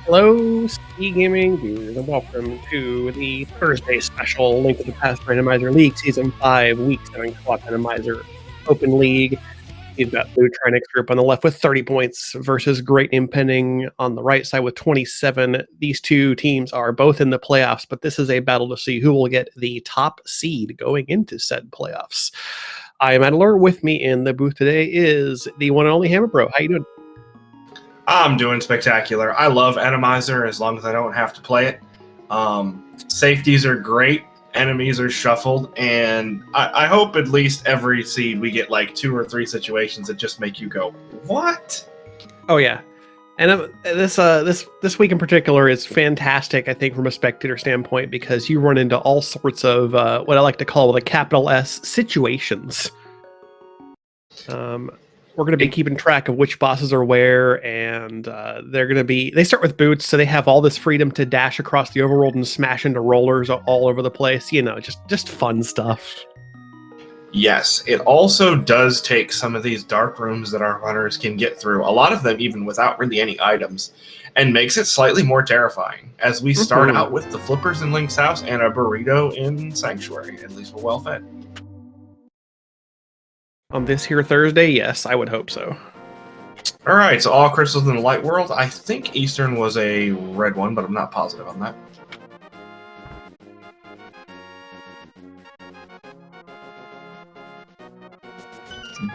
Hello, SpeedGaming viewers, and welcome to the Thursday special Link to the Past Randomizer League Season 5, Week 7 Co-op Randomizer Open League. You've got Blue Trinexx Group on the left with 30 points versus Great Impending on the right side with 27. These two teams are both in the playoffs, but this is a battle to see who will get the top seed going into said playoffs. I am Adler. With me in the booth today is the one and only Hammer Bro. How you doing? I'm doing spectacular. I love Randomizer as long as I don't have to play it. Safeties are great. Enemies are shuffled. And I hope at least every seed we get like 2 or 3 situations that just make you go, what? Oh, yeah. And this week in particular is fantastic, I think, from a spectator standpoint, because you run into all sorts of what I like to call with a capital S situations. We're going to be keeping track of which bosses are where, and they start with boots, so they have all this freedom to dash across the overworld and smash into rollers all over the place. You know, just fun stuff. Yes, it also does take some of these dark rooms that our runners can get through, a lot of them even without really any items, and makes it slightly more terrifying, as we start out with the flippers in Link's house and a burrito in Sanctuary. At least we're well fed. On this here Thursday, yes, I would hope so. All right, so all crystals in the light world. I think Eastern was a red one, but I'm not positive on that.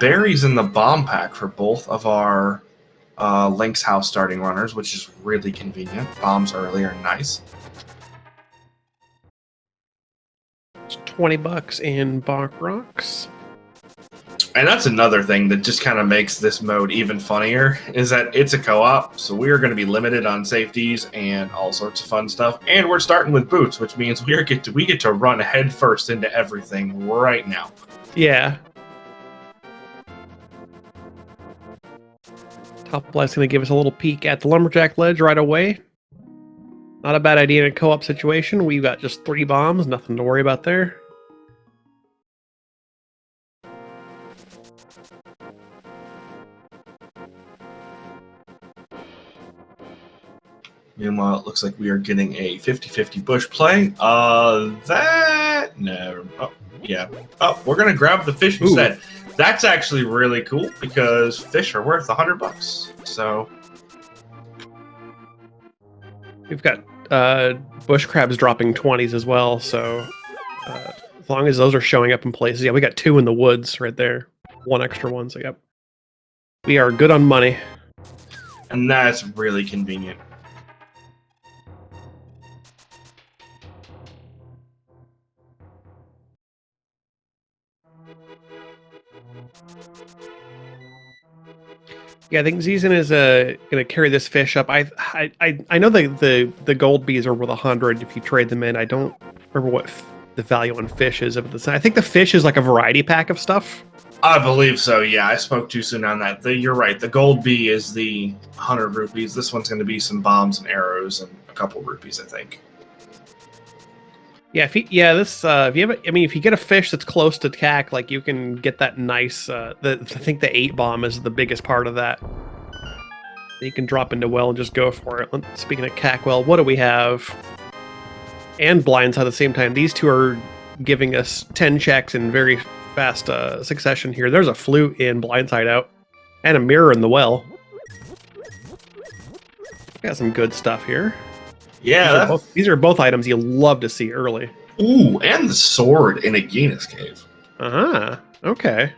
Berries in the bomb pack for both of our Link's house starting runners, which is really convenient. Bombs early are nice. It's $20 in Bach Rocks. And that's another thing that just kind of makes this mode even funnier, is that it's a co-op, so we are going to be limited on safeties and all sorts of fun stuff. And we're starting with boots, which means we get to run head first into everything right now. Yeah. Top left's going to give us a little peek at the Lumberjack Ledge right away. Not a bad idea in a co-op situation. We've got just 3 bombs, nothing to worry about there. Meanwhile, it looks like we are getting a 50-50 bush play. No. Oh, yeah. Oh, we're going to grab the fish instead. That's actually really cool because fish are worth $100. So we've got bush crabs dropping 20s as well. So as long as those are showing up in places, yeah, we got 2 in the woods right there. 1 extra one. So yep, we are good on money, and that's really convenient. Yeah, I think Zizan is going to carry this fish up. I know the gold bees are worth 100 if you trade them in. I don't remember what the value on fish is of this. I think the fish is like a variety pack of stuff. I believe so. Yeah, I spoke too soon on that. You're right. The gold bee is the 100 rupees. This one's going to be some bombs and arrows and a couple rupees, I think. Yeah, if you get a fish that's close to CAC, like you can get that nice. I think the 8 bomb is the biggest part of that. You can drop into well and just go for it. Speaking of CAC, well, what do we have? And blindside at the same time. These two are giving us 10 checks in very fast succession here. There's a flute in blindside out, and a mirror in the well. Got some good stuff here. Yeah, these are both items you'll love to see early. Ooh, and the sword in Aegina's cave. Okay.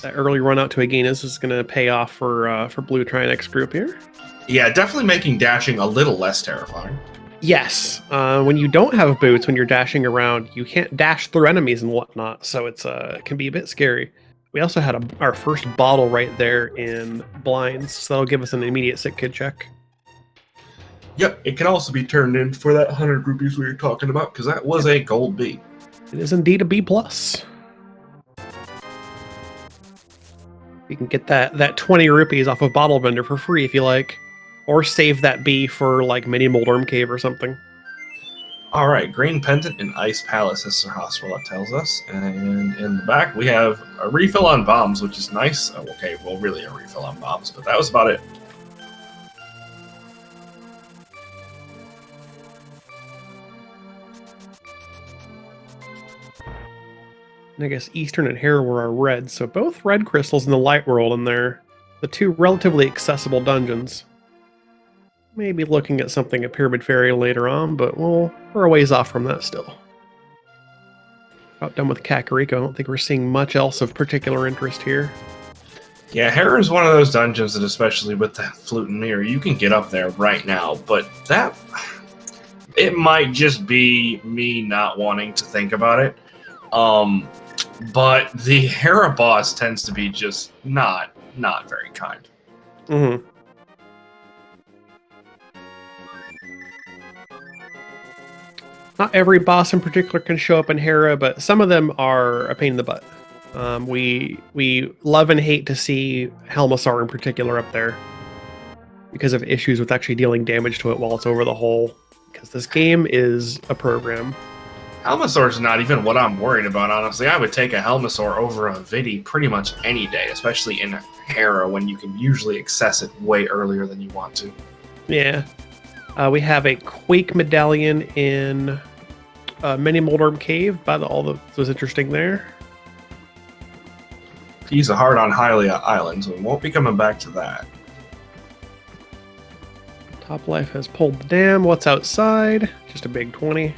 That early run out to Aegina's is going to pay off for Blue Trinexx Group here. Yeah, definitely making dashing a little less terrifying. Yes, when you don't have boots, when you're dashing around, you can't dash through enemies and whatnot, so it can be a bit scary. We also had our first bottle right there in blinds, so that'll give us an immediate sick kid check. Yep, it can also be turned in for that 100 rupees we were talking about, because that was a gold B. It is indeed a B+. You can get that 20 rupees off of Bottle Vendor for free if you like. Or save that B for like Mini Moldorm Cave or something. All right, Green Pendant in Ice Palace is Sir Hoswell tells us. And in the back, we have a refill on bombs, which is nice. Okay, well, really a refill on bombs, but that was about it. And I guess Eastern and Hera were our red, so both red crystals in the light world, and they're the two relatively accessible dungeons. Maybe looking at something at Pyramid Ferry later on, but we're a ways off from that still. About done with Kakariko. I don't think we're seeing much else of particular interest here. Yeah, Hera is one of those dungeons that, especially with the flute and mirror, you can get up there right now, but it might just be me not wanting to think about it. But the Hera boss tends to be just not very kind. Mm-hmm. Not every boss in particular can show up in Hera, but some of them are a pain in the butt. We love and hate to see Helmasaur in particular up there because of issues with actually dealing damage to it while it's over the hole. Because this game is a program. Helmasaur's not even what I'm worried about, honestly. I would take a Helmasaur over a Vidi pretty much any day, especially in Hera when you can usually access it way earlier than you want to. Yeah. We have a Quake medallion in Mini Moldorm Cave. Was interesting there. He's a hard on Hylia Island, so we won't be coming back to that. Top Life has pulled the dam. What's outside? Just a big 20.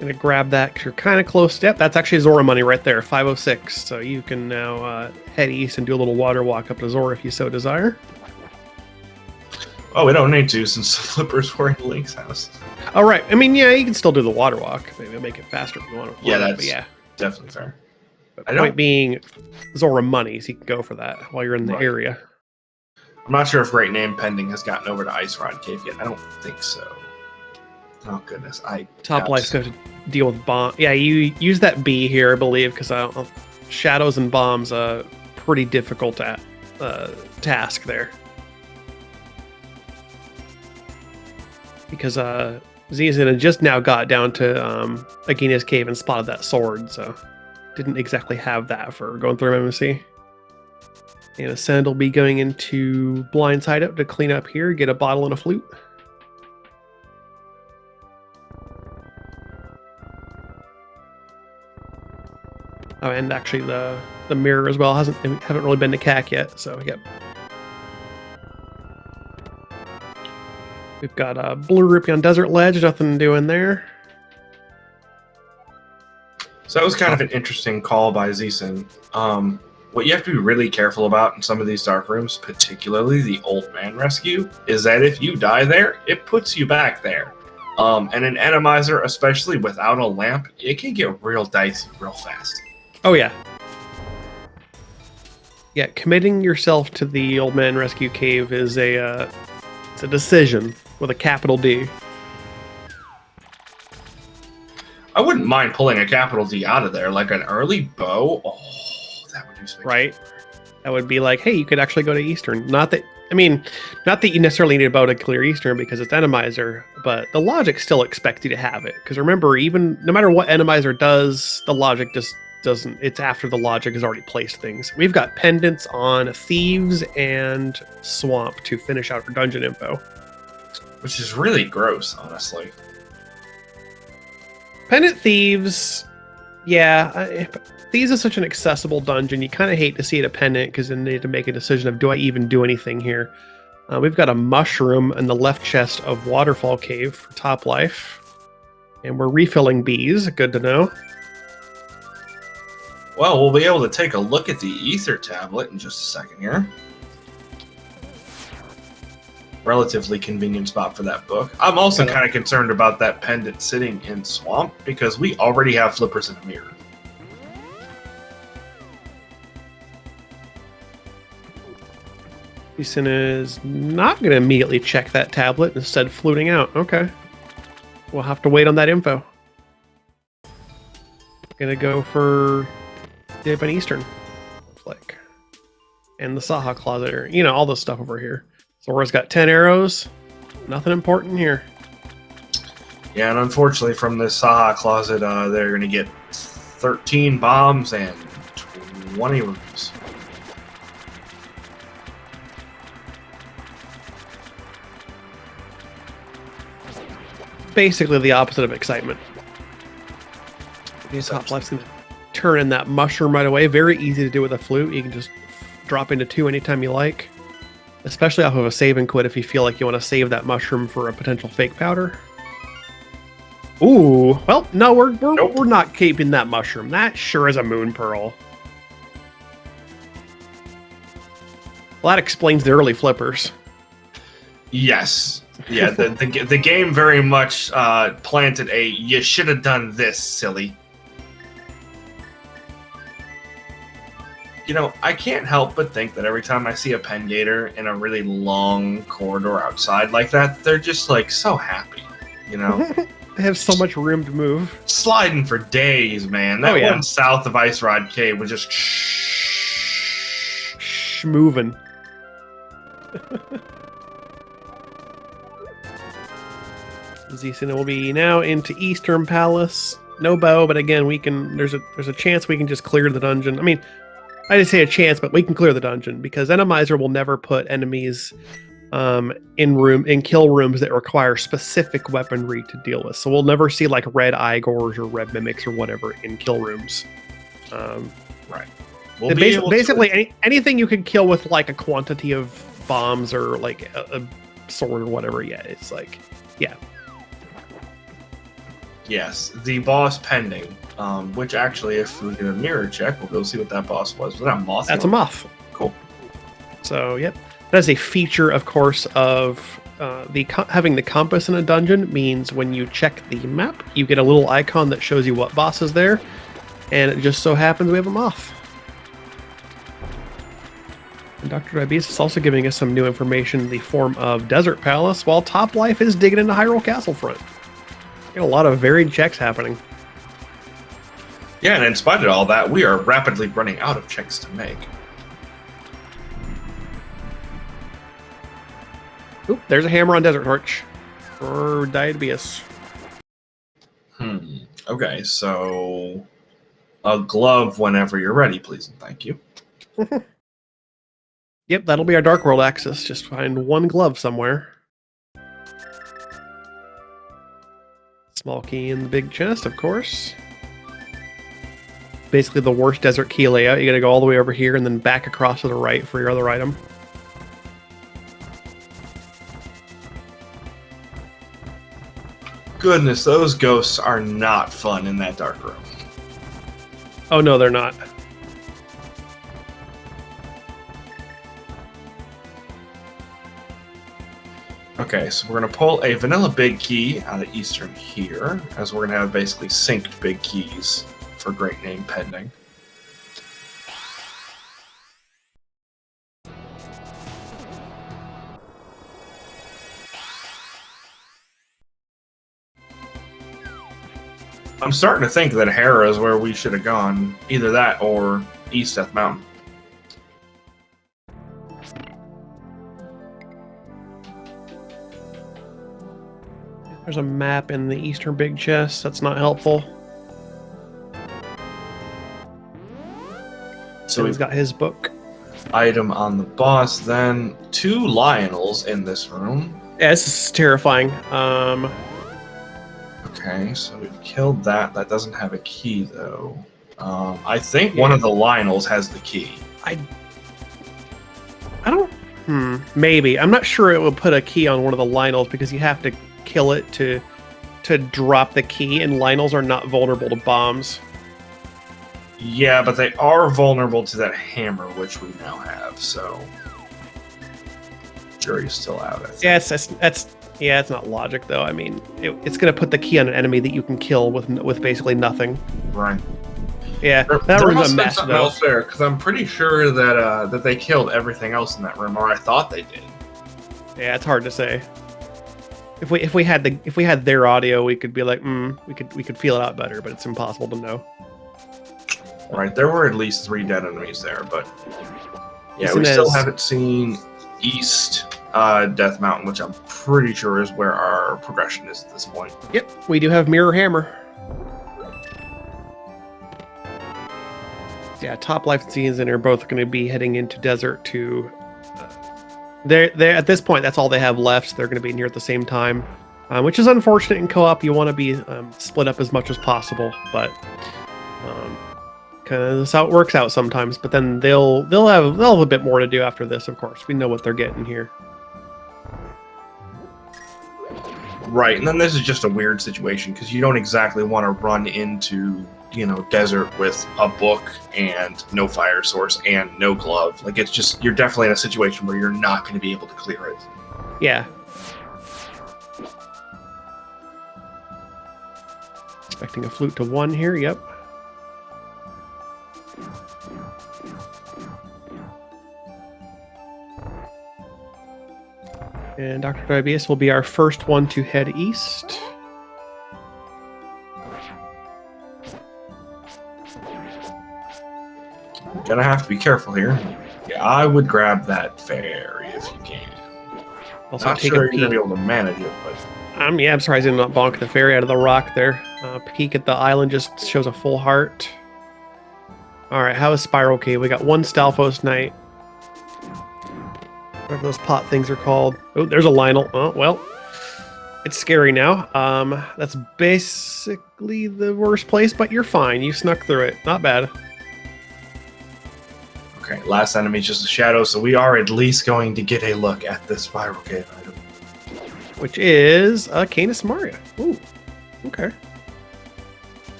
Gonna grab that because you're kind of close. Yep, that's actually Zora money right there, 506. So you can now head east and do a little water walk up to Zora if you so desire. Oh, we don't need to since the Flipper's were in Link's house. All right. I mean, yeah, you can still do the water walk. Maybe make it faster if you want to. Yeah, that's definitely fair. But point being, Zora money, so you can go for that while you're in the area. I'm not sure if Great Name Pending has gotten over to Ice Rod Cave yet. I don't think so. Oh, goodness. Top Life's going to deal with bomb. Yeah, you use that B here, I believe, because shadows and bombs pretty difficult task there. Because Zizan had just now got down to Agina's cave and spotted that sword, so didn't exactly have that for going through MMC. And Ascend will be going into Blind's Hideout to clean up here, get a bottle and a flute. Oh, and actually the mirror as well haven't really been to CAC yet, so yep. We've got a Blue Rupee on Desert Ledge, nothing doing there. So that was kind of an interesting call by Zison. What you have to be really careful about in some of these dark rooms, particularly the Old Man Rescue, is that if you die there, it puts you back there. And an Randomizer, especially without a lamp, it can get real dicey real fast. Oh, yeah. Yeah, committing yourself to the Old Man Rescue Cave is it's a decision with a capital D. I wouldn't mind pulling a capital D out of there, like an early bow. Oh, that would be spectacular. Right? That would be like, hey, you could actually go to Eastern. Not that you necessarily need a bow to clear Eastern because it's Randomizer, but the logic still expects you to have it. Because remember, even no matter what Randomizer does, the logic just doesn't. It's after the logic has already placed things. We've got pendants on Thieves and Swamp to finish out our dungeon info. Which is really gross, honestly. Pendant Thieves, yeah. Thieves is such an accessible dungeon. You kind of hate to see it a pendant because then they need to make a decision of, do I even do anything here? We've got a mushroom in the left chest of Waterfall Cave for Top Life. And we're refilling bees. Good to know. Well, we'll be able to take a look at the Ether tablet in just a second here. Relatively convenient spot for that book. I'm also kind of concerned about that pendant sitting in Swamp because we already have flippers in a mirror. Jason is not going to immediately check that tablet, instead fluting out. Okay. We'll have to wait on that info. Gonna go for Dip and Eastern. Looks like. And the Saha closet, or, all this stuff over here. Zora's got 10 arrows. Nothing important here. Yeah, and unfortunately from this Saha closet, they're going to get 13 bombs and 20 rupees. Basically the opposite of excitement. Yeah, top left's gonna turn in that mushroom right away. Very easy to do with a flute. You can just drop into 2 anytime you like. Especially off of a save and quit if you feel like you want to save that mushroom for a potential fake powder. Ooh, well, no, we're not keeping that mushroom. That sure is a moon pearl. Well, that explains the early flippers. Yes. Yeah, the game very much planted a "you should have done this, silly." You know, I can't help but think that every time I see a pen gator in a really long corridor outside like that, they're just like so happy, you know? They have so much room to move. Sliding for days, man. That one south of Ice Rod Cave was just moving. Zisina will be now into Eastern Palace. No bow, but again, we can. There's a chance we can just clear the dungeon. I mean, I didn't say a chance, but we can clear the dungeon because Randomizer will never put enemies in kill rooms that require specific weaponry to deal with. So we'll never see like red Igors or red mimics or whatever in kill rooms. Right. Basically, anything you can kill with like a quantity of bombs or like a sword or whatever. Yeah, it's like, yeah. Yes, the boss pending. Which actually, if we get a mirror check, we'll go see what that boss was. Was that a moth? That's a moth. Cool. So, yep. That's a feature, of course, of having the compass in a dungeon means when you check the map, you get a little icon that shows you what boss is there. And it just so happens we have a moth. And Dr. Diabetes is also giving us some new information in the form of Desert Palace, while Top Life is digging into Hyrule Castlefront. Got a lot of varied checks happening. Yeah, and in spite of all that, we are rapidly running out of checks to make. Oop, there's a hammer on Desert Torch for Diabetes. Okay, so a glove whenever you're ready, please and thank you. Yep, that'll be our Dark World access. Just find one glove somewhere. Small key in the big chest, of course. Basically the worst desert key layout. You gotta go all the way over here and then back across to the right for your other item. Goodness, those ghosts are not fun in that dark room. Oh no, they're not. Okay, so we're going to pull a vanilla big key out of Eastern here, as we're going to have basically synced big keys for Great Name pending. I'm starting to think that Hera is where we should have gone. Either that or East Death Mountain. There's a map in the eastern big chest. That's not helpful. So he's got his book. Item on the boss, then 2 Lionels in this room. Yeah, this is terrifying. Okay, so we've killed that. That doesn't have a key, though. I think one of the Lionels has the key. I don't... maybe. I'm not sure it would put a key on one of the Lionels because you have to kill it to drop the key, and Lionels are not vulnerable to bombs. Yeah, but they are vulnerable to that hammer, which we now have, so... Jury's still out, I think. Yeah, it's not logic, though. I mean, it's going to put the key on an enemy that you can kill with basically nothing. Right. Yeah, that room's a mess, though. Else there, because I'm pretty sure that they killed everything else in that room, or I thought they did. Yeah, it's hard to say. If we had their audio, we could be like, we could feel it out better, but it's impossible to know. Right, there were at least 3 dead enemies there, but yeah, we still haven't seen East Death Mountain, which I'm pretty sure is where our progression is at this point. Yep, we do have Mirror Hammer. Yeah, Top Life and Season are both going to be heading into Desert to... They're at this point, that's all they have left. So they're going to be near at the same time, which is unfortunate in co-op. You want to be split up as much as possible, but Kind of that's how it works out sometimes. But then they'll have a bit more to do after this. Of course, we know what they're getting here. Right, and then this is just a weird situation because you don't exactly want to run into, you know, desert with a book and no fire source and no glove. Like, it's just, you're definitely in a situation where you're not going to be able to clear it. Yeah. Expecting a flute to 1 here, yep. And Dr. Diabetes will be our first one to head east. Gonna have to be careful here. Yeah, I would grab that ferry if you can. Also Not take sure a you're gonna peek. be able to manage it, but Yeah, I'm surprised I did not bonk the ferry out of the rock there. Peek at the island just shows a full heart. Alright, how is Spiral Cave? We got 1 Stalfos Knight. Whatever those pot things are called. Oh, there's a Lionel. Oh, well. It's scary now. That's basically the worst place, but you're fine. You snuck through it. Not bad. okay, last enemy is just a shadow, so we are at least going to get a look at this Spiral Cave item. Which is Canis Maria. Ooh, okay.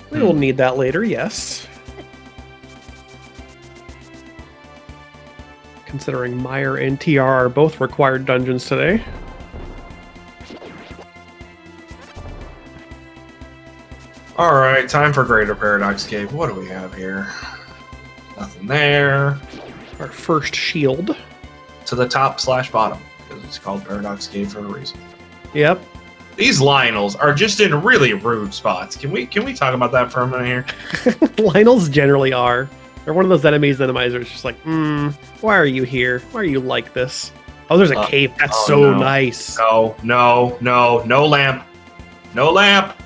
We will need that later, yes. Considering Meyer and TR are both required dungeons today. Alright, time for Greater Paradox Cave. What do we have here? Nothing there. Our first shield. To the top/bottom, because it's called Paradox Cave for a reason. Yep. These Lionels are just in really rude spots. Can we talk about that for a minute here? Lionels generally are. They're one of those enemies Randomizer is just like, why are you here? Why are you like this? Oh, there's a cape. That's so nice. No lamp. No lamp.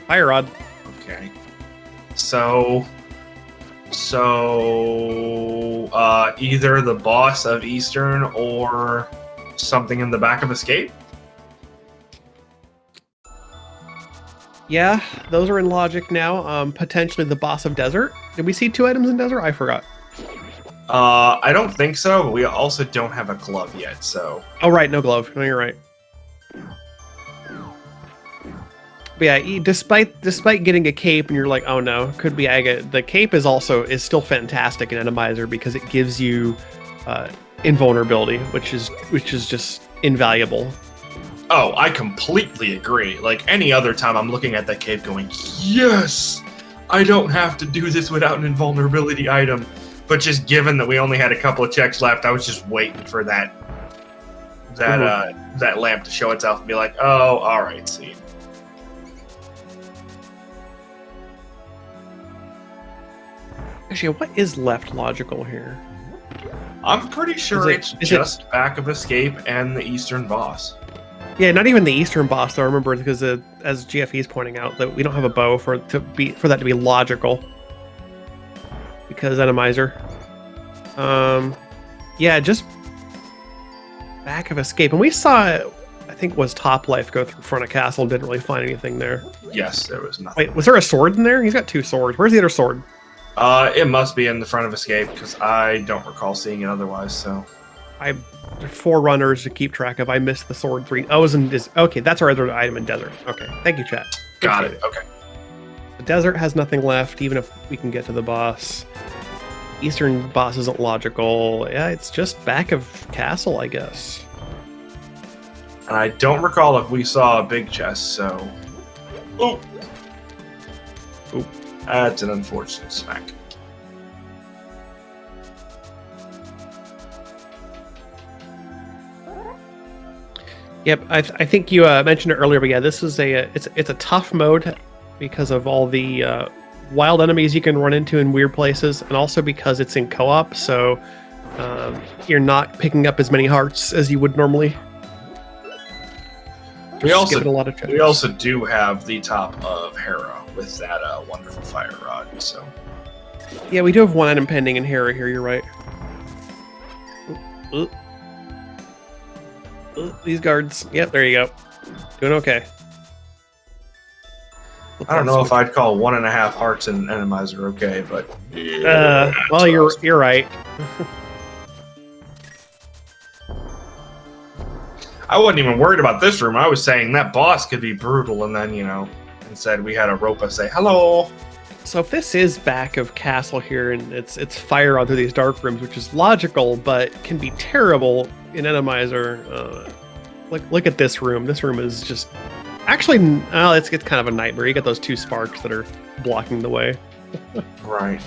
Fire rod. Okay. So either the boss of Eastern or something in the back of Escape? Yeah, those are in logic now. Potentially the boss of Desert. Did we see 2 items in Desert? I forgot. I don't think so, but we also don't have a glove yet, so... Oh, right, no glove. No, you're right. But yeah, despite getting a cape and you're like, oh no, could be Agate, the cape is still fantastic in Randomizer because it gives you invulnerability, which is just invaluable. Oh, I completely agree. Like, any other time I'm looking at that cape going, yes! I don't have to do this without an invulnerability item. But just given that we only had a couple of checks left, I was just waiting for that lamp to show itself and be like, oh, alright, see. Actually, what is left logical here? I'm pretty sure it's just back of Escape and the Eastern boss. Yeah, not even the Eastern boss, though. Remember, because as GFE is pointing out, that we don't have a bow for that to be logical. Because Randomizer. Yeah, just back of Escape, and we saw it. I think it was Top Life go through front of castle. Didn't really find anything there. Yes, there was nothing. Wait, was there a sword in there? He's got 2 swords. Where's the other sword? It must be in the front of Escape because I don't recall seeing it otherwise. So, there are 4 runners to keep track of. I missed the sword 3. Oh, okay. That's our other item in Desert. Okay, thank you, chat. Got it. Okay. The Desert has nothing left, even if we can get to the boss. Eastern boss isn't logical. Yeah, it's just back of castle, I guess. And I don't recall if we saw a big chest. So, oh, that's an unfortunate smack. Yep, I think you mentioned it earlier, but yeah, this is it's a tough mode because of all the wild enemies you can run into in weird places, and also because it's in co-op, so you're not picking up as many hearts as you would normally. We also do have the top of Hera with that wonderful fire rod. So yeah, we do have 1 item pending in Hera here. You're right. These guards. Yep, there you go. Doing okay. I don't know if I'd call 1.5 hearts in Randomizer okay, but well, you're right. I wasn't even worried about this room. I was saying that boss could be brutal, and then instead we had a Ropa say hello. So if this is back of castle here, and it's fire on through these dark rooms, which is logical, but can be terrible in Randomizer. Look at this room. This room is just actually it's kind of a nightmare. You got those 2 sparks that are blocking the way. Right.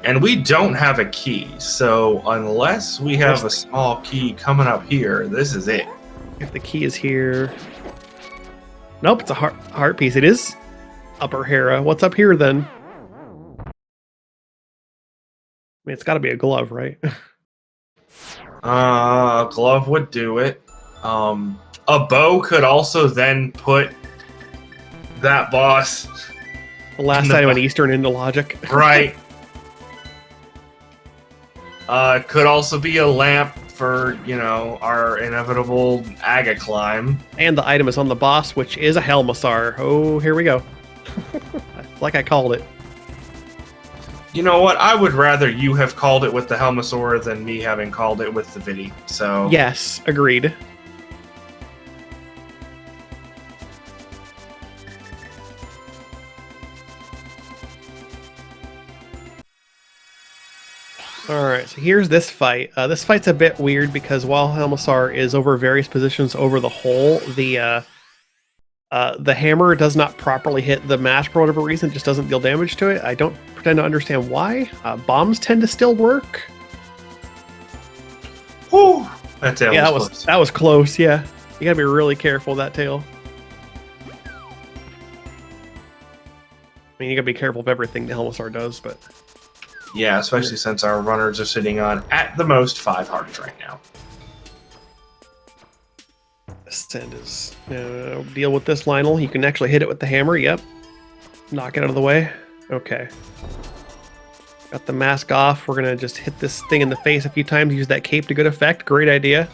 And we don't have a key, so unless we have a small key coming up here, this is it. If the key is here, nope, it's a heart piece. It is Upper Hera. What's up here then? I mean, it's got to be a glove, right? A glove would do it. A bow could also then put that boss. The last item in Eastern into logic. Right. Could also be a lamp for, our inevitable Aga climb. And the item is on the boss, which is a Helmasaur. Oh, here we go. Like I called it. You know what? I would rather you have called it with the Helmasaur than me having called it with the Vidi. So yes, agreed. Alright, so here's this fight. This fight's a bit weird because while Helmasaur is over various positions over the hole, the hammer does not properly hit the mast for whatever reason. It just doesn't deal damage to it. I don't pretend to understand why. Bombs tend to still work. Whew, that tail was close. That was close, yeah. You gotta be really careful of that tail. I mean, you gotta be careful of everything the Helmasaur does, but... Yeah, especially since our runners are sitting on, at the most, 5 hearts right now. Ascend is... deal with this, Lionel. You can actually hit it with the hammer, yep. Knock it out of the way. Okay. Got the mask off. We're gonna just hit this thing in the face a few times, use that cape to good effect. Great idea.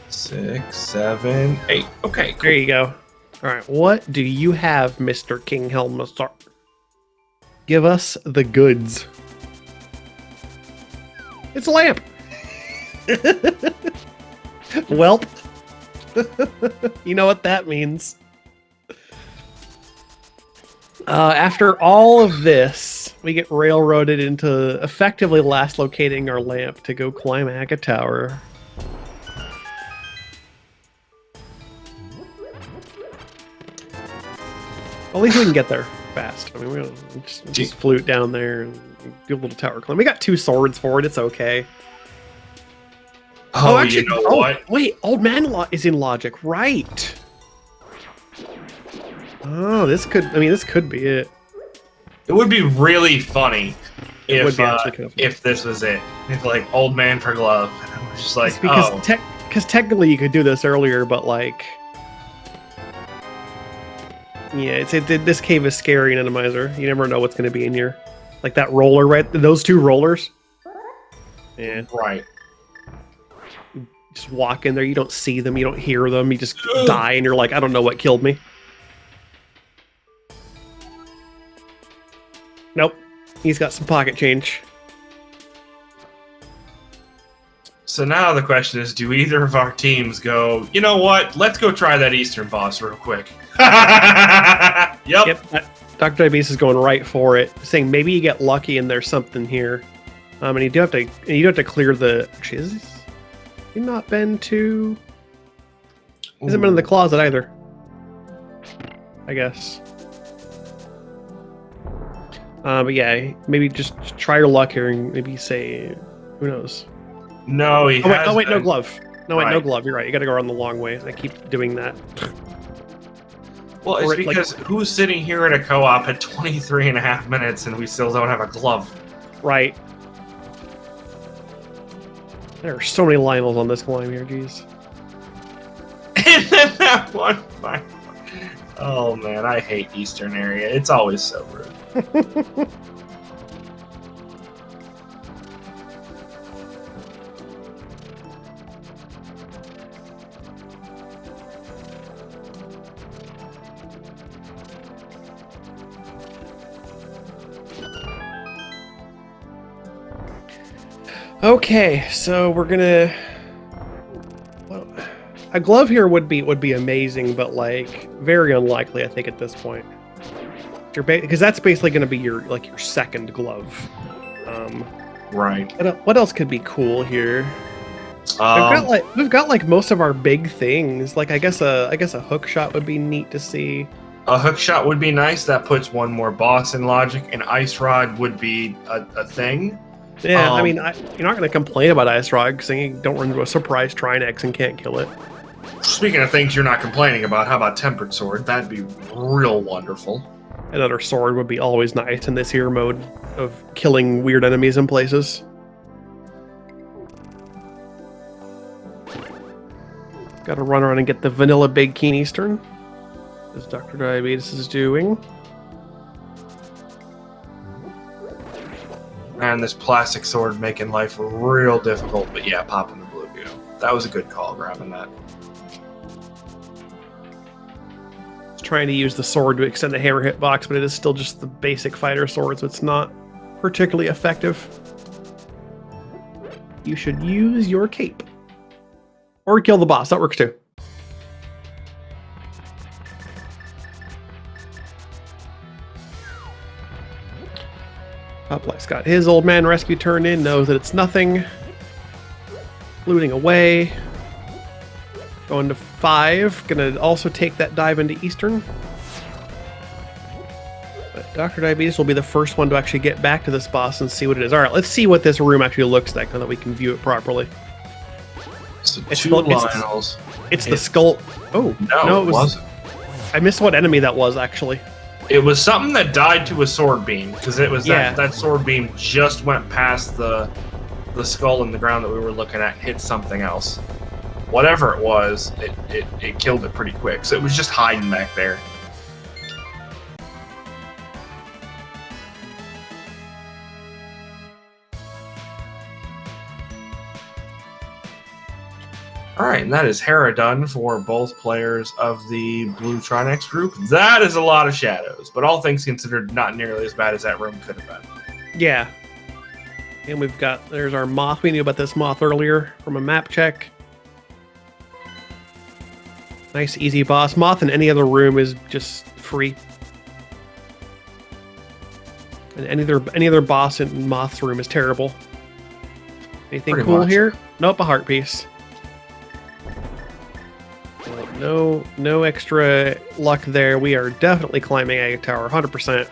6, 7, 8. Okay, cool. There you go. Alright, what do you have, Mr. King Helmasaur? Give us the goods. It's a lamp! Welp. You know what that means. After all of this, we get railroaded into effectively last locating our lamp to go climb Aga Tower. At least we can get there fast. I mean, we'll just flute down there and do a little tower climb. We got 2 swords for it. It's okay. Oh, actually, you know what? Wait, Old Man is in logic, right? Oh, this could be it. It would be really funny if this was it. If like Old Man for glove. And I was just like, because technically you could do this earlier, but like, yeah, this cave is scary in Randomizer. You never know what's going to be in here. Like that roller, right? Those 2 rollers. Yeah. Right. Just walk in there, you don't see them, you don't hear them, you just die, and you're like, I don't know what killed me. Nope. He's got some pocket change. So now the question is, do either of our teams go, you know what, let's go try that Eastern boss real quick. Yep. Dr. Diabetes is going right for it, saying maybe you get lucky and there's something here. And you do have to clear the... Actually, is he not been to... He hasn't been in the closet either. I guess. But yeah, maybe just try your luck here and maybe say... Who knows? No, he has wait, no glove. No, wait, no glove. You're right. You gotta go around the long way. I keep doing that. Well, it's because who's sitting here at a co-op at 23.5 minutes and we still don't have a glove? Right. There are so many Lionels on this climb here, jeez. And then that one fight. Oh man, I hate Eastern area. It's always so rude. Okay, so we're gonna. Well, a glove here would be amazing, but like very unlikely, I think, at this point. Because that's basically going to be your second glove. Right. What else could be cool here? Um, We've got like most of our big things. Like I guess a hook shot would be neat to see. a hook shot would be nice. That puts one more boss in logic. An ice rod would be a thing. Yeah, I mean, you're not going to complain about Ice Rod because you don't run into a surprise Trinexx and can't kill it. Speaking of things you're not complaining about, how about Tempered Sword? That'd be real wonderful. Another sword would be always nice in this here mode of killing weird enemies in places. Got to run around and get the vanilla Big Keen Eastern, as Dr. Diabetes is doing. And this plastic sword making life real difficult, but yeah, popping the blue goo. That was a good call, grabbing that. Trying to use the sword to extend the hammer hitbox, but it is still just the basic fighter sword, so it's not particularly effective. You should use your cape. Or kill the boss, that works too. Hoplite's got his old man rescue turned in, knows that it's nothing. Looting away. Going to 5. Gonna also take that dive into Eastern. But Dr. Diabetes will be the first one to actually get back to this boss and see what it is. Alright, let's see what this room actually looks like now that we can view it properly. So it's Lionels. It's the skull. Oh, no, it wasn't. I missed what enemy that was, actually. It was something that died to a sword beam, because it was that sword beam just went past the skull in the ground that we were looking at and hit something else. Whatever it was, it killed it pretty quick. So it was just hiding back there. Alright, and that is Hera done for both players of the Blue Trinexx group. That is a lot of shadows, but all things considered, not nearly as bad as that room could have been. Yeah. And there's our moth. We knew about this moth earlier from a map check. Nice, easy boss. Moth in any other room is just free. And any other boss in Moth's room is terrible. Anything Pretty cool much. here? Nope, a heart piece. No extra luck there. We are definitely climbing Agate Tower, 100%.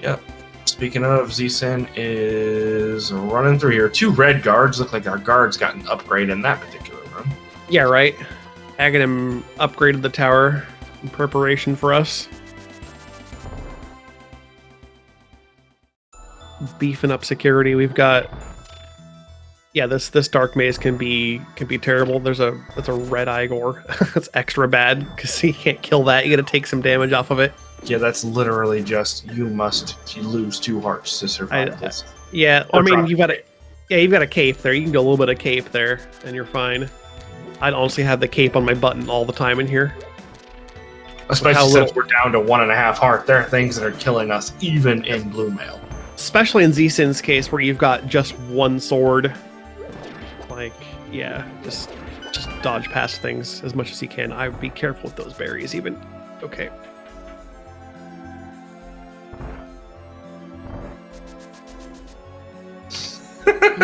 Yep. Speaking of, Z-Sin is running through here. 2 red guards. Look like our guards got an upgrade in that particular room. Yeah, right. Aghanim upgraded the tower in preparation for us. Beefing up security. We've got... Yeah, this dark maze can be terrible. That's a red Igor. That's extra bad because you can't kill that. You got to take some damage off of it. Yeah, that's literally just you lose 2 hearts to survive this. Yeah, I mean you've got a cape there. You can do a little bit of cape there, and you're fine. I'd honestly have the cape on my button all the time in here. Especially since we're down to 1.5 heart. There are things that are killing us even in blue mail. Especially in Z-Sin's case where you've got just one sword. Like, yeah, just dodge past things as much as you can. I would be careful with those berries even. Okay.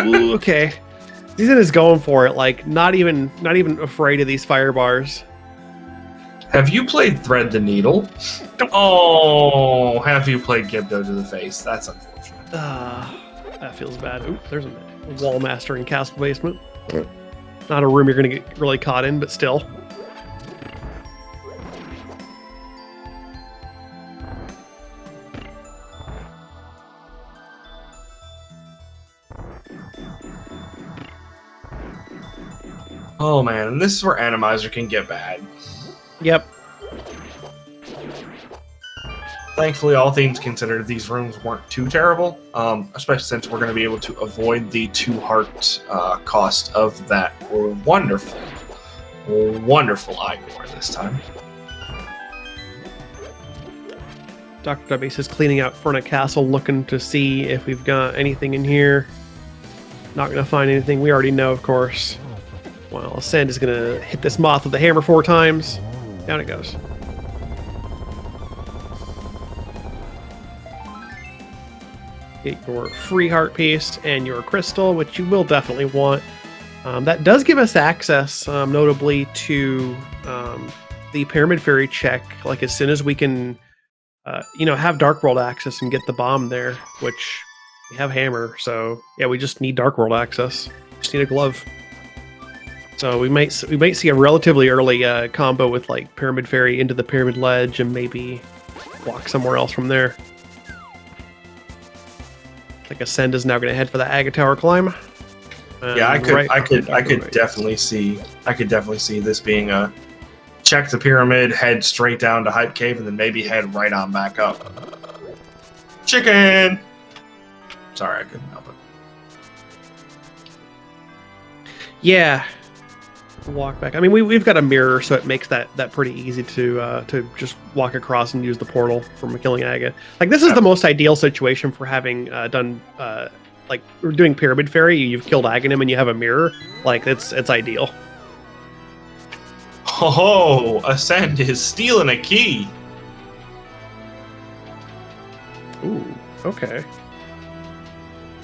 Ooh, okay. Z-Sin is going for it, like not even afraid of these fire bars. Have you played Thread the Needle? Oh, have you played Gibdo to the Face? That's unfortunate. That feels bad. Ooh, there's a wall master in castle basement. Not a room you're gonna get really caught in, but still. Oh man, and this is where Randomizer can get bad. Yep. Thankfully, all things considered, these rooms weren't too terrible, especially since we're going to be able to avoid the 2 heart cost of that wonderful Igor this time. Dr. Diabetes is cleaning out front of castle, looking to see if we've got anything in here. Not gonna find anything. We already know, of course. Well, Ascend is gonna hit this moth with the hammer 4 times. Down it goes. Get your free heart piece and your crystal, which you will definitely want. That does give us access, notably, to the Pyramid Fairy check. Like as soon as we can, have Dark World access and get the bomb there, which we have hammer. So yeah, we just need Dark World access. Just need a glove. So we might see a relatively early combo with like Pyramid Fairy into the Pyramid Ledge and maybe walk somewhere else from there. Like Ascend is now going to head for the Aga Tower climb. Yeah, I could definitely see this being a check the pyramid, head straight down to Hype Cave, and then maybe head right on back up. Chicken. Sorry, I couldn't help it. Yeah, walk back. I mean, we've got a mirror, so it makes that pretty easy to just walk across and use the portal for killing Aga. Like this is the most ideal situation for having done. Like we're doing Pyramid Fairy, you've killed Aghanim and you have a mirror. Like it's ideal. Oh, Ascend is stealing a key. Ooh, okay.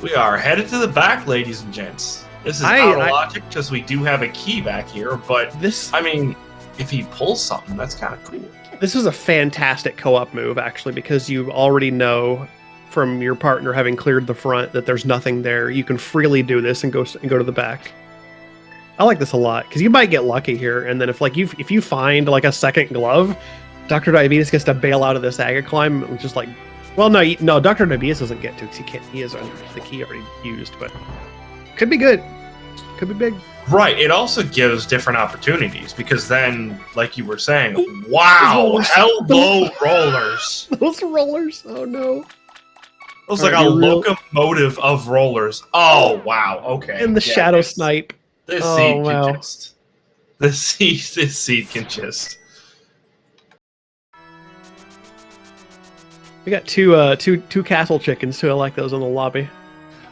We are headed to the back, ladies and gents. This is out of logic because we do have a key back here, but I mean, if he pulls something, that's kind of cool. This is a fantastic co-op move, actually, because you already know from your partner having cleared the front that there's nothing there. You can freely do this and go to the back. I like this a lot because you might get lucky here, and then if you find like a second glove, Dr. Diabetes gets to bail out of this Aga climb, which is like, well, no, Dr. Diabetes doesn't get to because he has the key already used, but could be good, could be big. Right. It also gives different opportunities because then, like you were saying, wow, elbow rollers. Those rollers. Oh no. It was like a locomotive of rollers. Oh wow. Okay. And the shadow snipe. This seed can just. This seed can just. We got two castle chickens too. I like those in the lobby.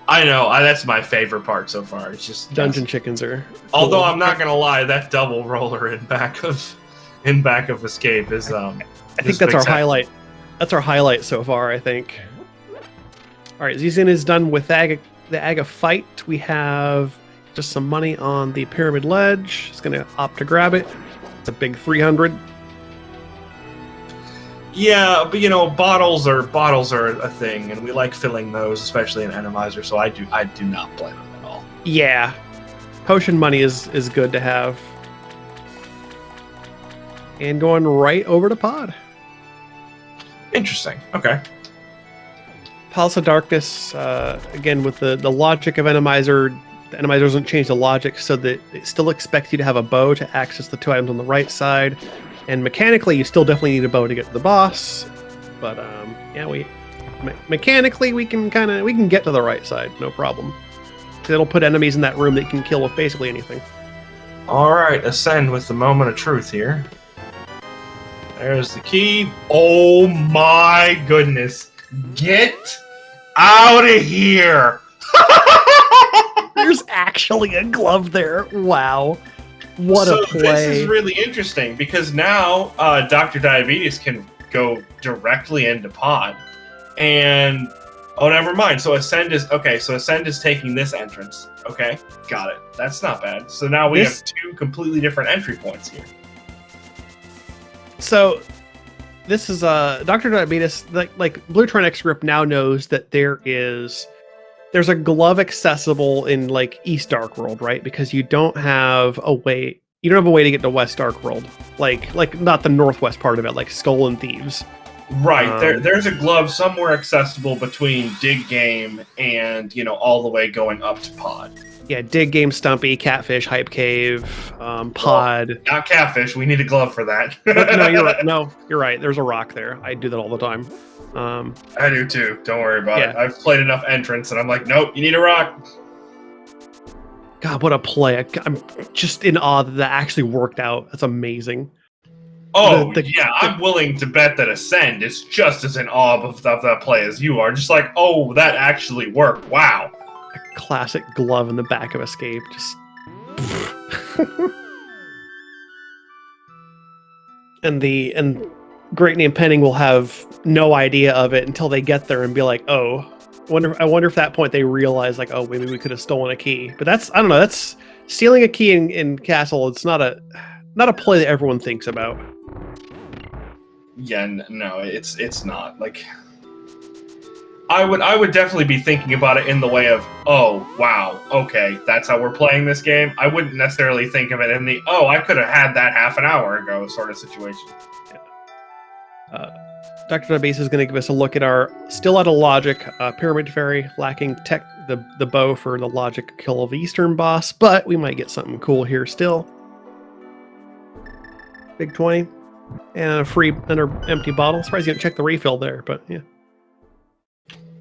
I know. That's my favorite part so far. It's just dungeon chickens are. Cool. Although I'm not gonna lie, that double roller in back of Escape is I think that's our highlight. That's our highlight so far, I think. All right, Zizin is done with the Aga fight. We have just some money on the Pyramid Ledge. He's going to opt to grab it. It's a big 300. Yeah, but bottles are a thing, and we like filling those, especially in Randomizer. So I do not blame him at all. Yeah, potion money is good to have. And going right over to Pod. Interesting. Okay. Palace of Darkness, again, with the logic of Randomizer, the Randomizer doesn't change the logic so that it still expects you to have a bow to access the 2 items on the right side. And mechanically, you still definitely need a bow to get to the boss. But, yeah, mechanically, we can get to the right side, no problem. It'll put enemies in that room that you can kill with basically anything. All right, Ascend with the moment of truth here. There's the key. Oh my goodness. Get out of here! There's actually a glove there. Wow. What a play. This is really interesting because now Dr. Diabetes can go directly into Pod. And, oh, never mind. So Ascend is taking this entrance. Okay, got it. That's not bad. So now we have 2 completely different entry points here. So this is Dr. Diabetes, like Blue Trinexx group now knows that there's a glove accessible in like East Dark World, right? Because you don't have a way to get to West Dark World. Like not the northwest part of it, like Skull and Thieves. Right. There's a glove somewhere accessible between Dig Game and, all the way going up to Pod. Yeah, Dig Game, Stumpy, Catfish, Hype Cave, Pod. Well, not Catfish. We need a glove for that. No, you're right. No, you're right. There's a rock there. I do that all the time. I do too. Don't worry about it. I've played enough entrance, and I'm like, nope, you need a rock. God, what a play! I'm just in awe that actually worked out. That's amazing. Oh, yeah, I'm willing to bet that Ascend is just as in awe of that play as you are. Just like, oh, that actually worked. Wow. A classic glove in the back of Escape. Just... and Great Name Pending will have no idea of it until they get there and be like, oh, I wonder if at that point they realize, like, oh, maybe we could have stolen a key. But that's, I don't know, that's stealing a key in Castle. It's not a play that everyone thinks about. Yeah, no, it's not. Like, I would definitely be thinking about it in the way of, oh, wow, okay, that's how we're playing this game. I wouldn't necessarily think of it in the, oh, I could have had that half an hour ago sort of situation. Dr. Database is going to give us a look at our still out of logic Pyramid Fairy, lacking the bow for the logic kill of the Eastern boss, but we might get something cool here still. Big 20 and a free empty bottle. Surprised you didn't check the refill there, but yeah.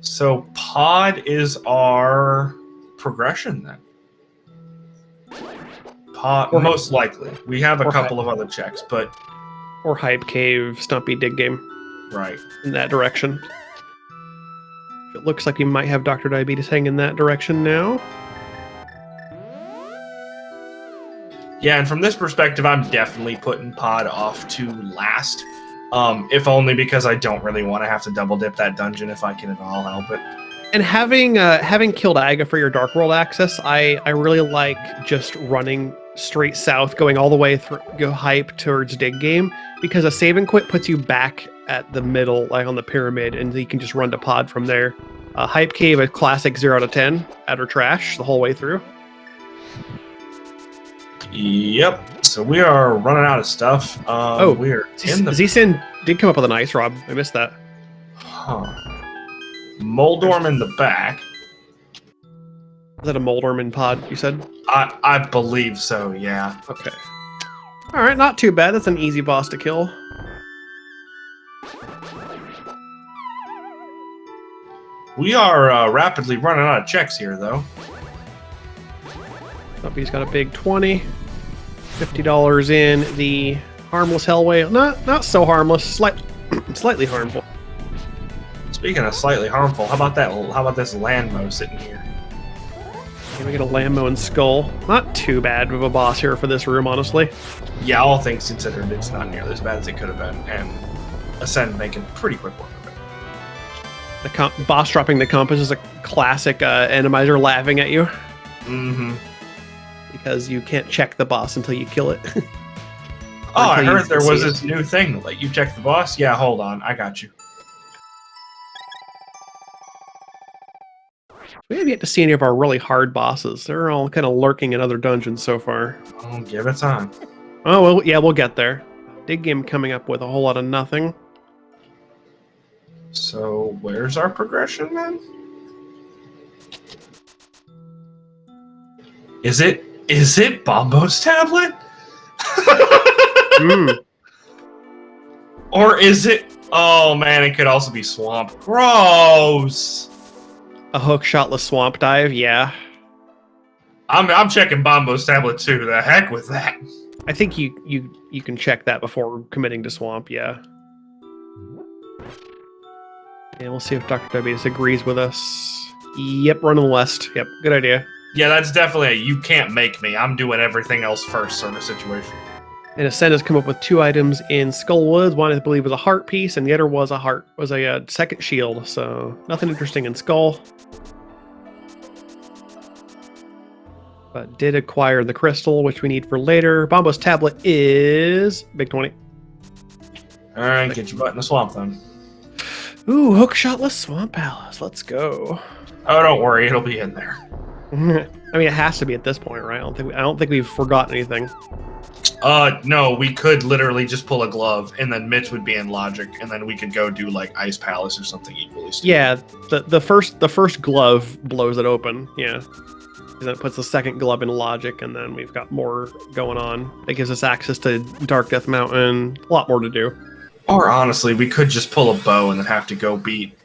So pod is our progression then. Pod, most likely. We have a couple of other checks, but or Hype Cave, Stumpy Dig Game. Right. In that direction. It looks like we might have Dr. Diabetes heading in that direction now. Yeah, and from this perspective, I'm definitely putting Pod off to last. If only because I don't really want to have to double dip that dungeon if I can at all help it. And having killed Aga for your Dark World access, I really like just running straight south, going all the way through, go Hype towards Dig Game, because a save and quit puts you back at the middle, like on the pyramid, and you can just run to Pod from there. Hype Cave, a classic 0 out of 10, utter trash the whole way through. Yep. So we are running out of stuff. We're in the... Z-Sin did come up with an ice, Rob. I missed that. Huh. Moldorm in the back. Is that a Moldorm in Pod, you said? I believe so, yeah. Okay. Alright, not too bad. That's an easy boss to kill. We are rapidly running out of checks here, though. Stumpy's got a big 20. $50 in the harmless hell whale. Not so harmless. Slightly harmful. Speaking of slightly harmful, how about this Landmo sitting here? Can we get a Lambo and Skull? Not too bad of a boss here for this room, honestly. Yeah, all things considered, it's not nearly as bad as it could have been, and Ascend making pretty quick work of it. The boss dropping the compass is a classic Randomizer laughing at you. Mm-hmm. Because you can't check the boss until you kill it. Oh, I heard there was this new thing to let you check the boss. Yeah, hold on, I got you. We haven't yet to see any of our really hard bosses. They're all kind of lurking in other dungeons so far. Oh, give it time. Oh, well, yeah, we'll get there. Dig Game coming up with a whole lot of nothing. So, where's our progression, then? Is it Bombo's tablet? Or is it... Oh, man, it could also be Swamp. Gross! A hook shotless swamp dive, yeah. I'm checking Bombo's tablet too. The heck with that. I think you can check that before committing to swamp, yeah. And we'll see if Dr. Diabetes agrees with us. Yep, running west. Yep, good idea. Yeah, that's definitely a you can't make me. I'm doing everything else first sort of situation. And Ascend has come up with 2 items in Skull Woods. One, I believe, was a heart piece, and the other was a second shield. So nothing interesting in Skull. But did acquire the crystal, which we need for later. Bombo's tablet is big 20. All right, get your butt in the swamp then. Ooh, hook shotless swamp palace. Let's go. Oh, don't worry, it'll be in there. I mean, it has to be at this point, right? I don't think we've forgotten anything. No, we could literally just pull a glove, and then Mitch would be in logic, and then we could go do like Ice Palace or something equally stupid. Yeah, the first glove blows it open. Yeah, and then it puts the second glove in logic, and then we've got more going on. It gives us access to Dark Death Mountain. A lot more to do. Or honestly, we could just pull a bow and then have to go beat,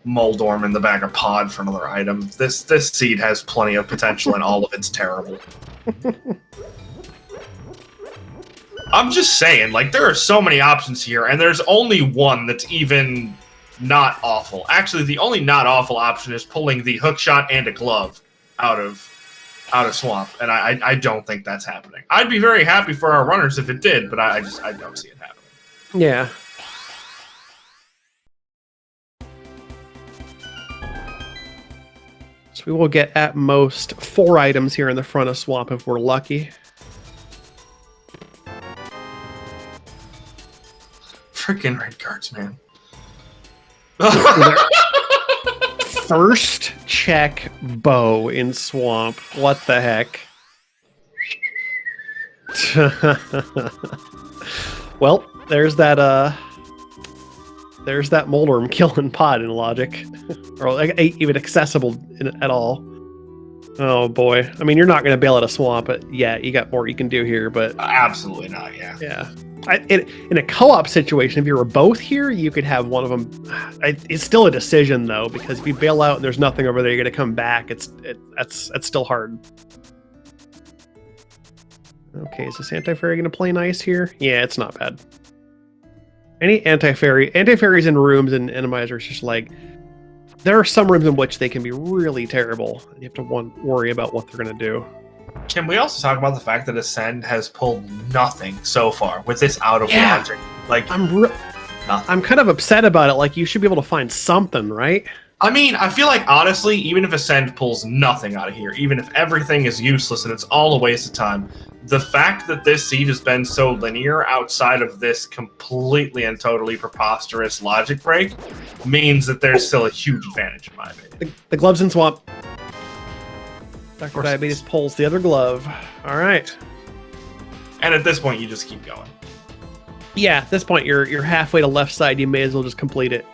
Moldorm in the bag of Pod for another item. This seed has plenty of potential, and all of it's terrible. I'm just saying, like, there are so many options here, and there's only one that's even not awful. Actually, the only not awful option is pulling the hook shot and a glove out of Swamp, and I don't think that's happening. I'd be very happy for our runners if it did, but I don't see it happening. Yeah. So we will get at most 4 items here in the front of Swamp if we're lucky. Freaking red cards, man. First check bow in Swamp. What the heck? Well, there's that Molderm killing pod in logic. Or like, even accessible at all. Oh boy. I mean, you're not going to bail out a Swamp, but yeah, you got more you can do here, but... Absolutely not, yeah. Yeah. In a co-op situation, if you were both here, you could have one of them. It's still a decision, though, because if you bail out and there's nothing over there, you're going to come back. That's still hard. Okay, is this anti-fairy going to play nice here? Yeah, it's not bad. Any anti-fairies in rooms and Randomizer is just like... There are some rooms in which they can be really terrible. And you have to worry about what they're going to do. Can we also talk about the fact that Ascend has pulled nothing so far with this out of logic? Like, I'm kind of upset about it. Like, you should be able to find something, right? I mean, I feel like, honestly, even if Ascend pulls nothing out of here, even if everything is useless and it's all a waste of time, the fact that this seed has been so linear outside of this completely and totally preposterous logic break means that there's still a huge advantage, in my opinion. The gloves in Swamp. Dr. Diabetes pulls the other glove. All right. And at this point, you just keep going. Yeah, at this point, you're halfway to left side. You may as well just complete it.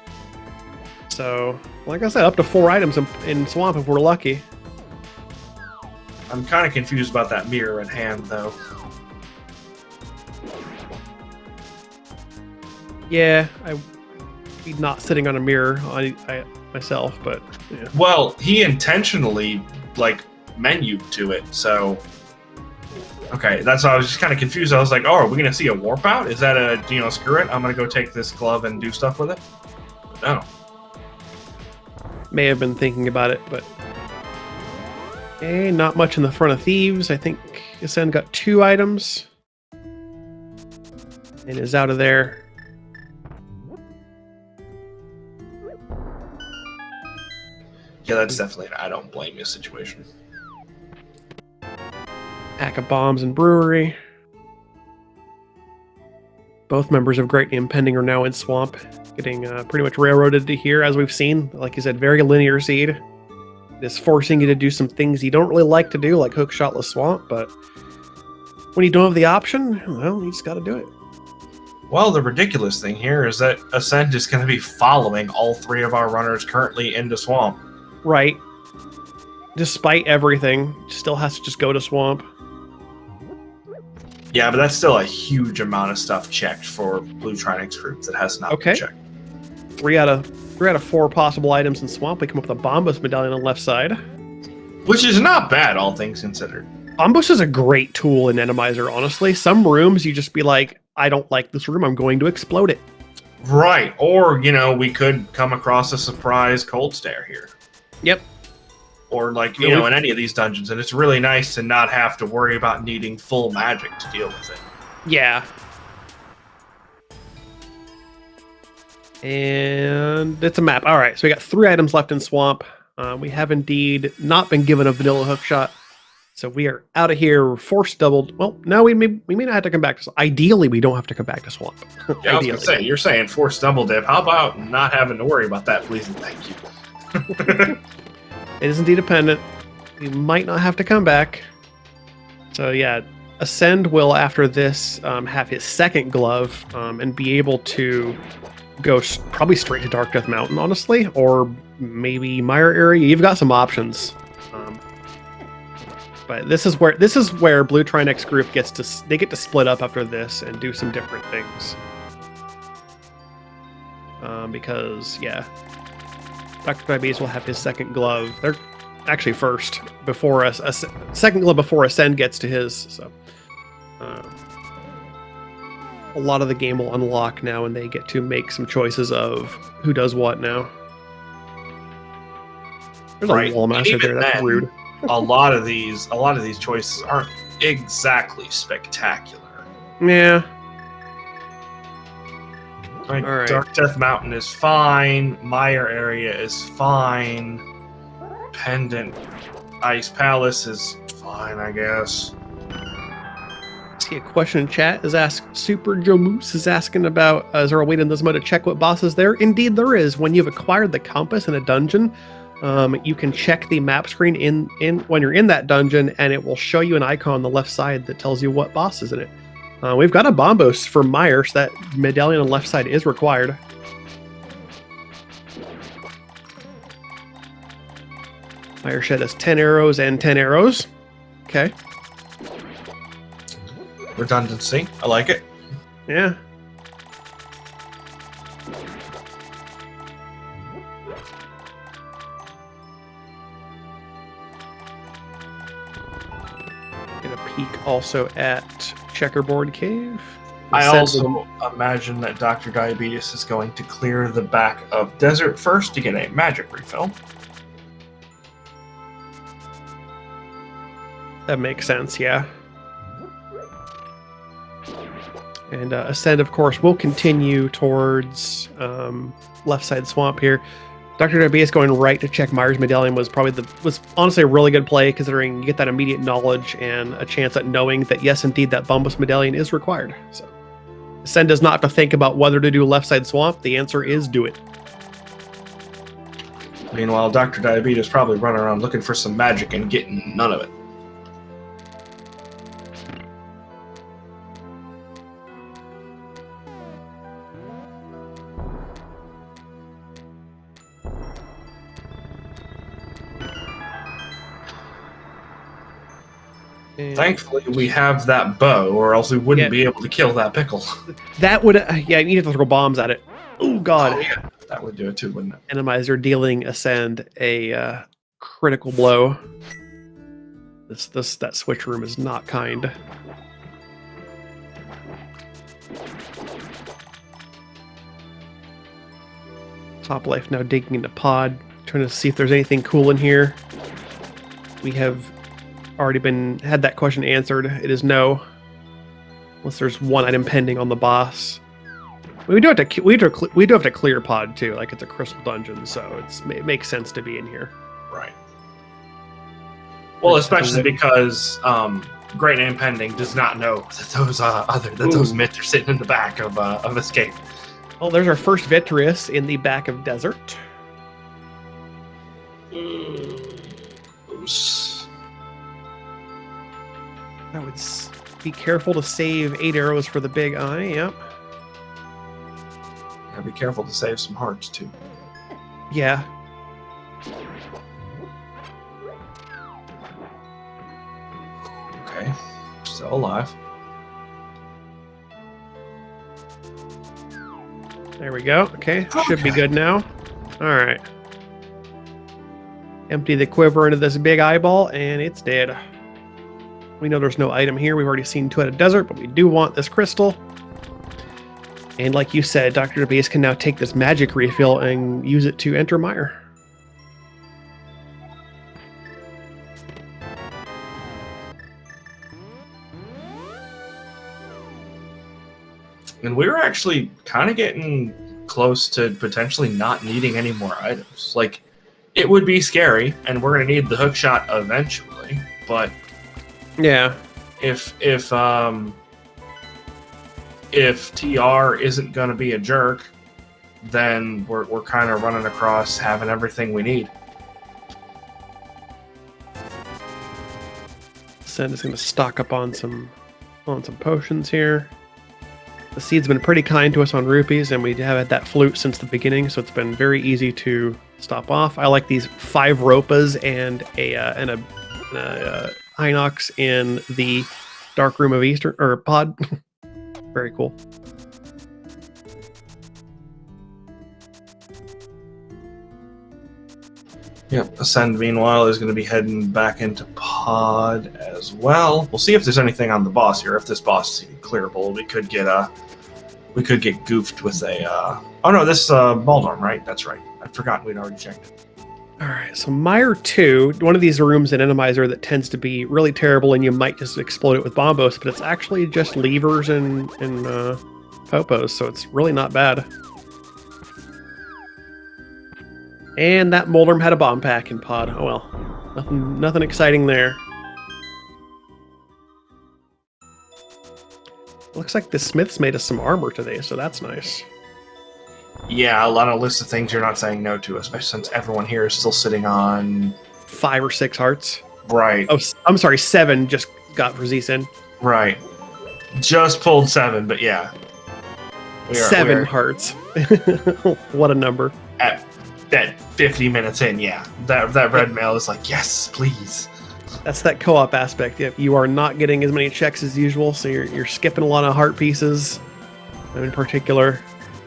So, like I said, up to 4 items in Swamp if we're lucky. I'm kind of confused about that mirror in hand, though. Yeah, I'd be not sitting on a mirror myself, but yeah. Well, he intentionally, like, menued to it, so... Okay, that's why I was just kind of confused. I was like, oh, are we going to see a warp out? Is that a, screw it, I'm going to go take this glove and do stuff with it? But no. May have been thinking about it, but... Okay, not much in the front of Thieves. I think Ascend got 2 items. And is out of there. Yeah, that's definitely an I don't blame you situation. Pack of bombs and brewery. Both members of Great Impending are now in Swamp, getting pretty much railroaded to here, as we've seen. Like you said, very linear seed. It is forcing you to do some things you don't really like to do, like hook shotless Swamp, but when you don't have the option, well, you just got to do it. Well, the ridiculous thing here is that Ascend is going to be following all 3 of our runners currently into Swamp. Right. Despite everything, still has to just go to Swamp. Yeah, but that's still a huge amount of stuff checked for Blue Trinexx group that has not been checked. 3 out of 4 possible items in Swamp. We come up with a Bombus medallion on the left side. Which is not bad, all things considered. Bombus is a great tool in Randomizer, honestly. Some rooms, you just be like, I don't like this room, I'm going to explode it. Right, or, we could come across a surprise cold stare here. Yep. Or, like, in any of these dungeons, and it's really nice to not have to worry about needing full magic to deal with it. Yeah. And it's a map. All right, so we got 3 items left in Swamp. We have indeed not been given a vanilla hook shot, so we are out of here. We're force doubled. Well, no, we may not have to come back to Swamp. Ideally, we don't have to come back to Swamp. Yeah, I was gonna say, you're saying force double dip. How about not having to worry about that, please and thank you. It is indeed dependent. We might not have to come back. So yeah, Ascend will, after this, have his second glove and be able to go probably straight to Dark Death Mountain, honestly, or maybe Mire area. You've got some options. But this is where Blue Trinexx group get to split up after this and do some different things. Because yeah, Dr. Diabetes will have his second glove. They're actually first before us. Second glove before Ascend gets to his. So a lot of the game will unlock now, and they get to make some choices of who does what now. There's Right. a wall master there. That's then, rude. a lot of these choices aren't exactly spectacular. Yeah. Like, All right. Dark Death Mountain is fine. Mire area is fine. Pendant Ice Palace is fine, I guess. See a question in chat is asked. Super Joe Moose is asking about is there a way in this mode to check what boss is there? Indeed, there is. When you've acquired the compass in a dungeon, you can check the map screen in when you're in that dungeon, and it will show you an icon on the left side that tells you what boss is in it. We've got a bombos for Mire, so that medallion on the left side is required. Mire Shed has 10 arrows and 10 arrows. Okay. Redundancy. I like it. Yeah. Get a peek also at Checkerboard Cave. I also imagine that Dr. Diabetes is going to clear the back of Desert first to get a magic refill. That makes sense, yeah. And Ascend, of course, will continue towards left side swamp here. Dr. Diabetes going right to check Mire's medallion was honestly a really good play, considering you get that immediate knowledge and a chance at knowing that yes, indeed, that Bombus medallion is required. So Ascend does not have to think about whether to do left side swamp. The answer is do it. Meanwhile, Dr. Diabetes probably running around looking for some magic and getting none of it. Thankfully, we have that bow, or else we wouldn't be able to kill that pickle. That would, yeah, you need to throw bombs at it. Oh, God. Oh, yeah. That would do it too, wouldn't it? Randomizer dealing Ascend a critical blow. That switch room is not kind. Top Life now digging into pod, trying to see if there's anything cool in here. We have already had that question answered. It is no, unless there's one item pending on the boss. We do have to clear pod too. Like, it's a crystal dungeon, so it makes sense to be in here. Right. Well, especially because Great Name Pending does not know that those myths are sitting in the back of Escape. Well, there's our first Vitreous in the back of Desert. I would be careful to save 8 arrows for the big eye. Yep. And be careful to save some hearts too. Yeah. Okay. Still alive. There we go. Okay. Should be good now. All right. Empty the quiver into this big eyeball, and it's dead. We know there's no item here. We've already seen 2 out of Desert, but we do want this crystal. And like you said, Dr. Base can now take this magic refill and use it to enter Mire. And we were actually kind of getting close to potentially not needing any more items. Like, it would be scary, and we're going to need the hook shot eventually, but yeah, if TR isn't going to be a jerk, then we're kind of running across having everything we need. Sen is going to stock up on some potions here. The seed's been pretty kind to us on rupees, and we have had that flute since the beginning, so it's been very easy to stop off. I like these 5 ropas and a Hinox in the Dark Room of Eastern, or pod. Very cool. Yep, Ascend, meanwhile, is going to be heading back into pod as well. We'll see if there's anything on the boss here. If this boss is clearable, we could get we could get goofed with a. Oh no, this Baldorm, right? That's right. I'd forgotten we'd already checked it. All right, so Meyer 2, one of these rooms in Randomizer that tends to be really terrible, and you might just explode it with bombos, but it's actually just levers and popos, so it's really not bad. And that Moldorm had a bomb pack in pod. Oh well, nothing exciting there. Looks like the Smiths made us some armor today, so that's nice. Yeah, a lot of lists of things you're not saying no to, especially since everyone here is still sitting on 5 or 6 hearts. Right. Oh, I'm sorry, 7 just got for Z-Sin. Right. Just pulled 7, but yeah. 7 hearts. What a number. At 50 minutes in, yeah. That red mail is like, yes, please. That's that co-op aspect. If you are not getting as many checks as usual, so you're skipping a lot of heart pieces. In particular,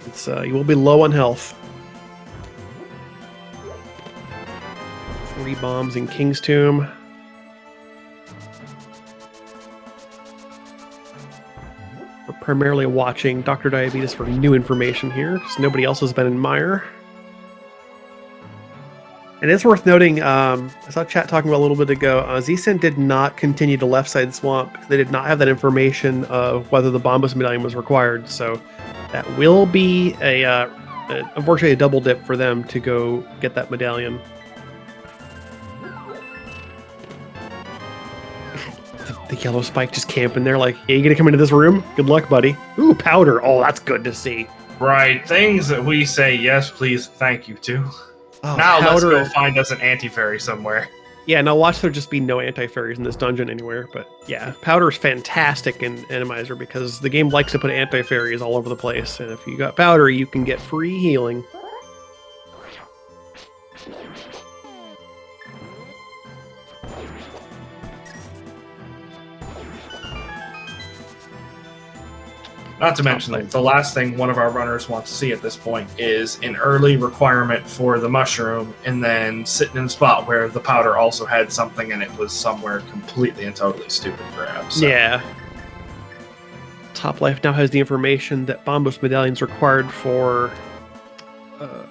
it's you will be low on health. 3 bombs in King's Tomb. We're primarily watching Dr. Diabetes for new information here, because nobody else has been in Meyer. It is worth noting, I saw chat talking about a little bit ago, Z-Sin did not continue to left side swamp because they did not have that information of whether the Bombus medallion was required, so that will be unfortunately a double dip for them to go get that medallion. The yellow spike just camping there like, hey, you gonna come into this room? Good luck, buddy. Ooh, powder. Oh, that's good to see. Right, things that we say yes, please, thank you to. Oh, now powder. Let's go find us an anti-fairy somewhere. Yeah, now watch there just be no anti-fairies in this dungeon anywhere, but yeah, powder is fantastic in Randomizer because the game likes to put anti-fairies all over the place, and if you got powder, you can get free healing. Not to mention, the last thing one of our runners wants to see at this point is an early requirement for the mushroom, and then sitting in a spot where the powder also had something and it was somewhere completely and totally stupid grabs. So. Yeah. Top Life now has the information that Bombos medallions required for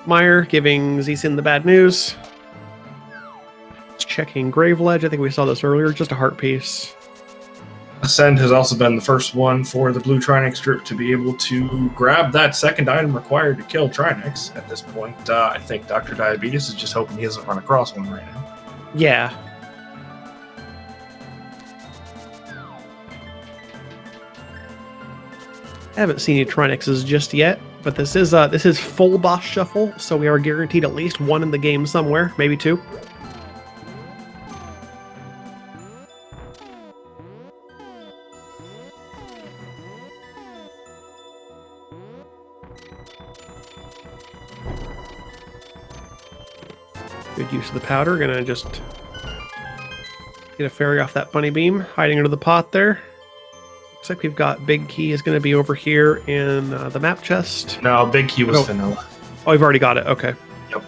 Meyer, giving Z-Sin the bad news. Checking Grave Ledge, I think we saw this earlier, just a heart piece. Ascend has also been the first one for the blue Trinexx group to be able to grab that second item required to kill Trinexx. At this point, I think Dr. Diabetes is just hoping he doesn't run across one right now. Yeah. I haven't seen any Trinexxes just yet, but this is full boss shuffle, so we are guaranteed at least one in the game somewhere, maybe 2. Good use of the powder. Gonna just get a fairy off that bunny beam, hiding under the pot there. Looks like we've got Big Key is going to be over here in the map chest. No, Big Key was vanilla. Oh, we've already got it. Okay. Yep.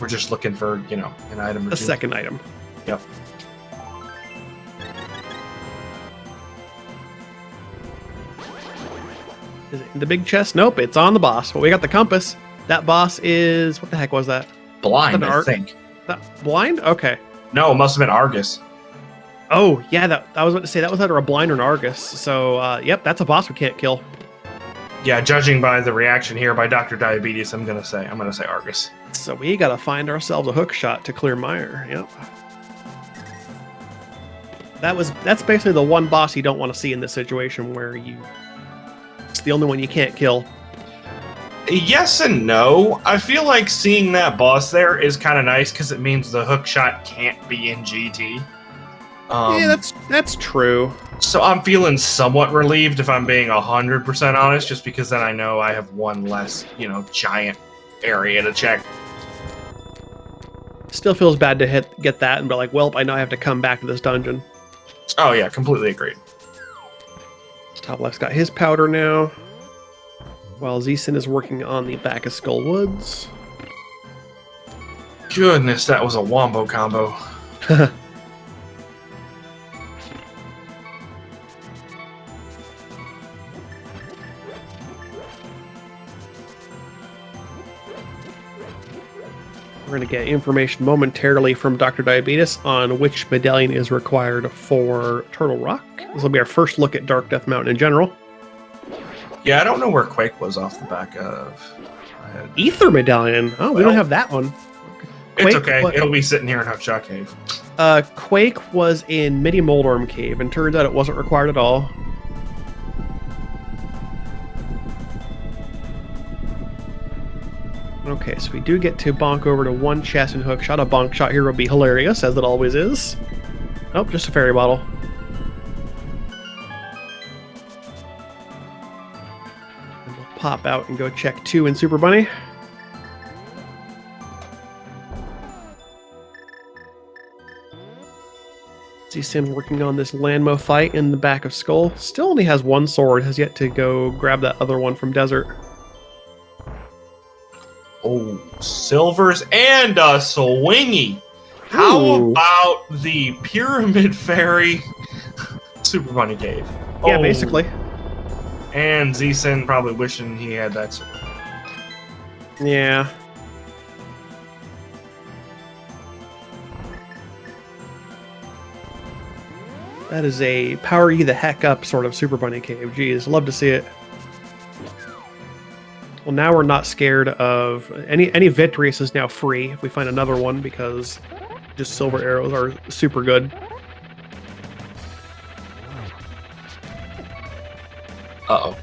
We're just looking for, an item or a two. Second item. Yep. Is it in the big chest? Nope, it's on the boss. Well, we got the compass. That boss is... What the heck was that? Blind, I think. Blind? Okay. No, it must have been Argus. Oh, yeah, I was about to say that was either a blind or an Argus. So, yep, that's a boss we can't kill. Yeah, judging by the reaction here by Dr. Diabetes, I'm gonna say Argus. So we gotta find ourselves a hook shot to clear Meyer. Yep. That's basically the one boss you don't want to see in this situation where it's the only one you can't kill. Yes and no. I feel like seeing that boss there is kind of nice because it means the hook shot can't be in GT. Yeah, that's true. So I'm feeling somewhat relieved if I'm being 100% honest, just because then I know I have one less, giant area to check. Still feels bad to get that and be like, well, I know I have to come back to this dungeon. Oh yeah, completely agreed. Top left's got his powder now, while Z-Sin is working on the back of Skull Woods. Goodness, that was a wombo combo. We're going to get information momentarily from Dr. Diabetes on which medallion is required for Turtle Rock. This will be our first look at Dark Death Mountain in general. Yeah, I don't know where Quake was off the back of. Ether Medallion. Oh, we don't have that one. Quake, it's okay. It'll be sitting here in Hookshot Cave. Quake was in Midi Moldorm Cave, and turns out it wasn't required at all. Okay, so we do get to bonk over to one chest and hook shot. A bonk shot here would be hilarious, as it always is. Nope, just a fairy bottle. And we'll pop out and go check 2 in Super Bunny. See Sim working on this Landmo fight in the back of Skull. Still only has 1 sword, has yet to go grab that other one from Desert. Oh, silvers and a swingy. How about the Pyramid Fairy Super Bunny Cave? Yeah, basically. And Z-Sin probably wishing he had that sword. Yeah. That is a power you the heck up sort of Super Bunny Cave. Geez, love to see it. Well, now we're not scared of any Vitreous is now free if we find another one because just silver arrows are super good. Uh-oh.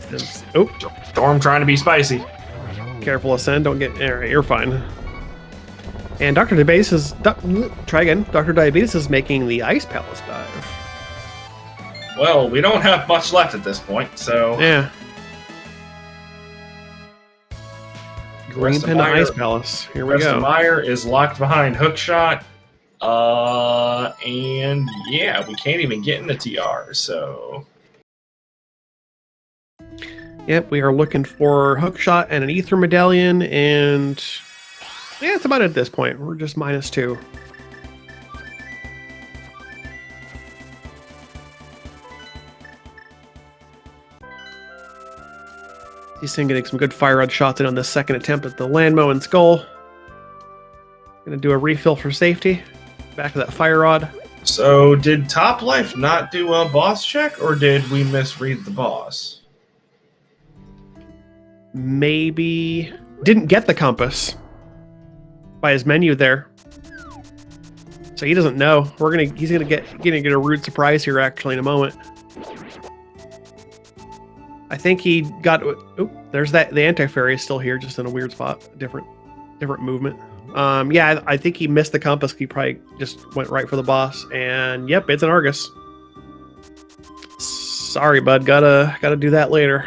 Oh, Storm trying to be spicy. Careful, Ascend. Don't get... Alright, you're fine. And Dr. Diabetes is... Try again. Dr. Diabetes is making the Ice Palace dive. Well, we don't have much left at this point, so... Yeah. Green Pin Ice Palace. Here we go. Meyer is locked behind Hookshot. And yeah, we can't even get in the TR, so... Yep, we are looking for Hookshot and an Ether Medallion, and... Yeah, that's about it at this point. We're just -2. He's getting some good fire rod shots in on the second attempt at the Landmo and Skull. Gonna do a refill for safety. Back to that fire rod. So, did Top Life not do a boss check, or did we misread the boss? Maybe didn't get the compass by his menu there, so he doesn't know. He's gonna get a rude surprise here actually in a moment. I think he got. Oh, there's the anti-fairy is still here, just in a weird spot, different movement. Yeah, I think he missed the compass. He probably just went right for the boss, and yep, it's an Argus. Sorry, bud. Gotta do that later.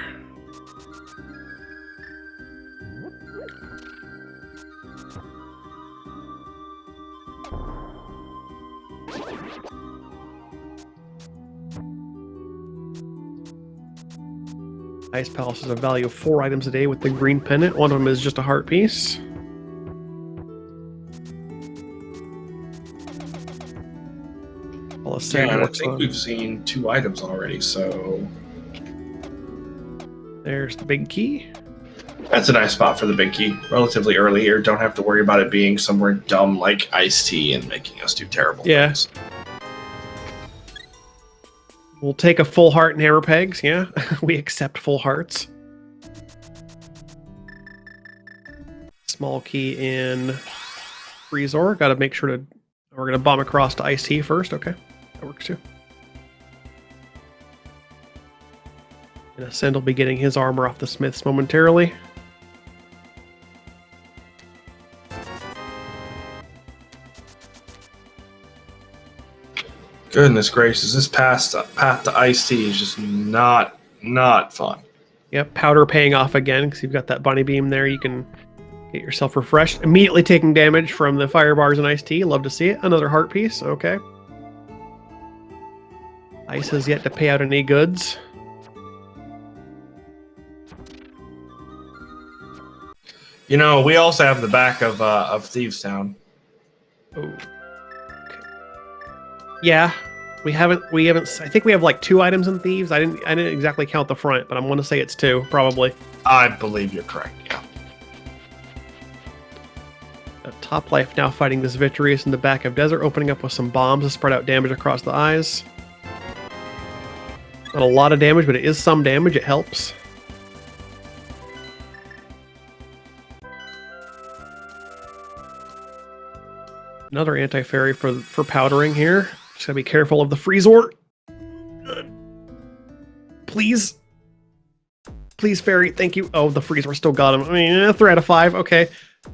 Ice Palace is a value of 4 items a day with the green pendant. One of them is just a heart piece. Well, yeah, I think we've seen 2 items already, so... There's the big key. That's a nice spot for the big key. Relatively early here. Don't have to worry about it being somewhere dumb like Ice-T and making us do terrible things. We'll take a full heart and hammer pegs, yeah. We accept full hearts. Small key in Freezor. Gotta make sure to... We're gonna bomb across to Ice-T first, okay. That works too. And Ascend will be getting his armor off the smiths momentarily. Goodness gracious, this path to Ice-T is just not fun. Yep, powder paying off again because you've got that bunny beam there. You can get yourself refreshed. Immediately taking damage from the fire bars and Ice-T. Love to see it. Another heart piece. Okay. Ice has yet to pay out any goods. You know, we also have the back of Thieves Town. Oh. Okay. Yeah. We haven't. I think we have like 2 items in Thieves. I didn't exactly count the front, but I'm going to say it's 2, probably. I believe you're correct. Yeah. Top Life now fighting this Vitreous in the back of Desert, opening up with some bombs to spread out damage across the eyes. Not a lot of damage, but it is some damage. It helps. Another anti-fairy for powdering here. Just gotta be careful of the freeze orb. Please. Please, fairy. Thank you. Oh, the freeze orb still got him. I mean, 3 out of 5. Okay.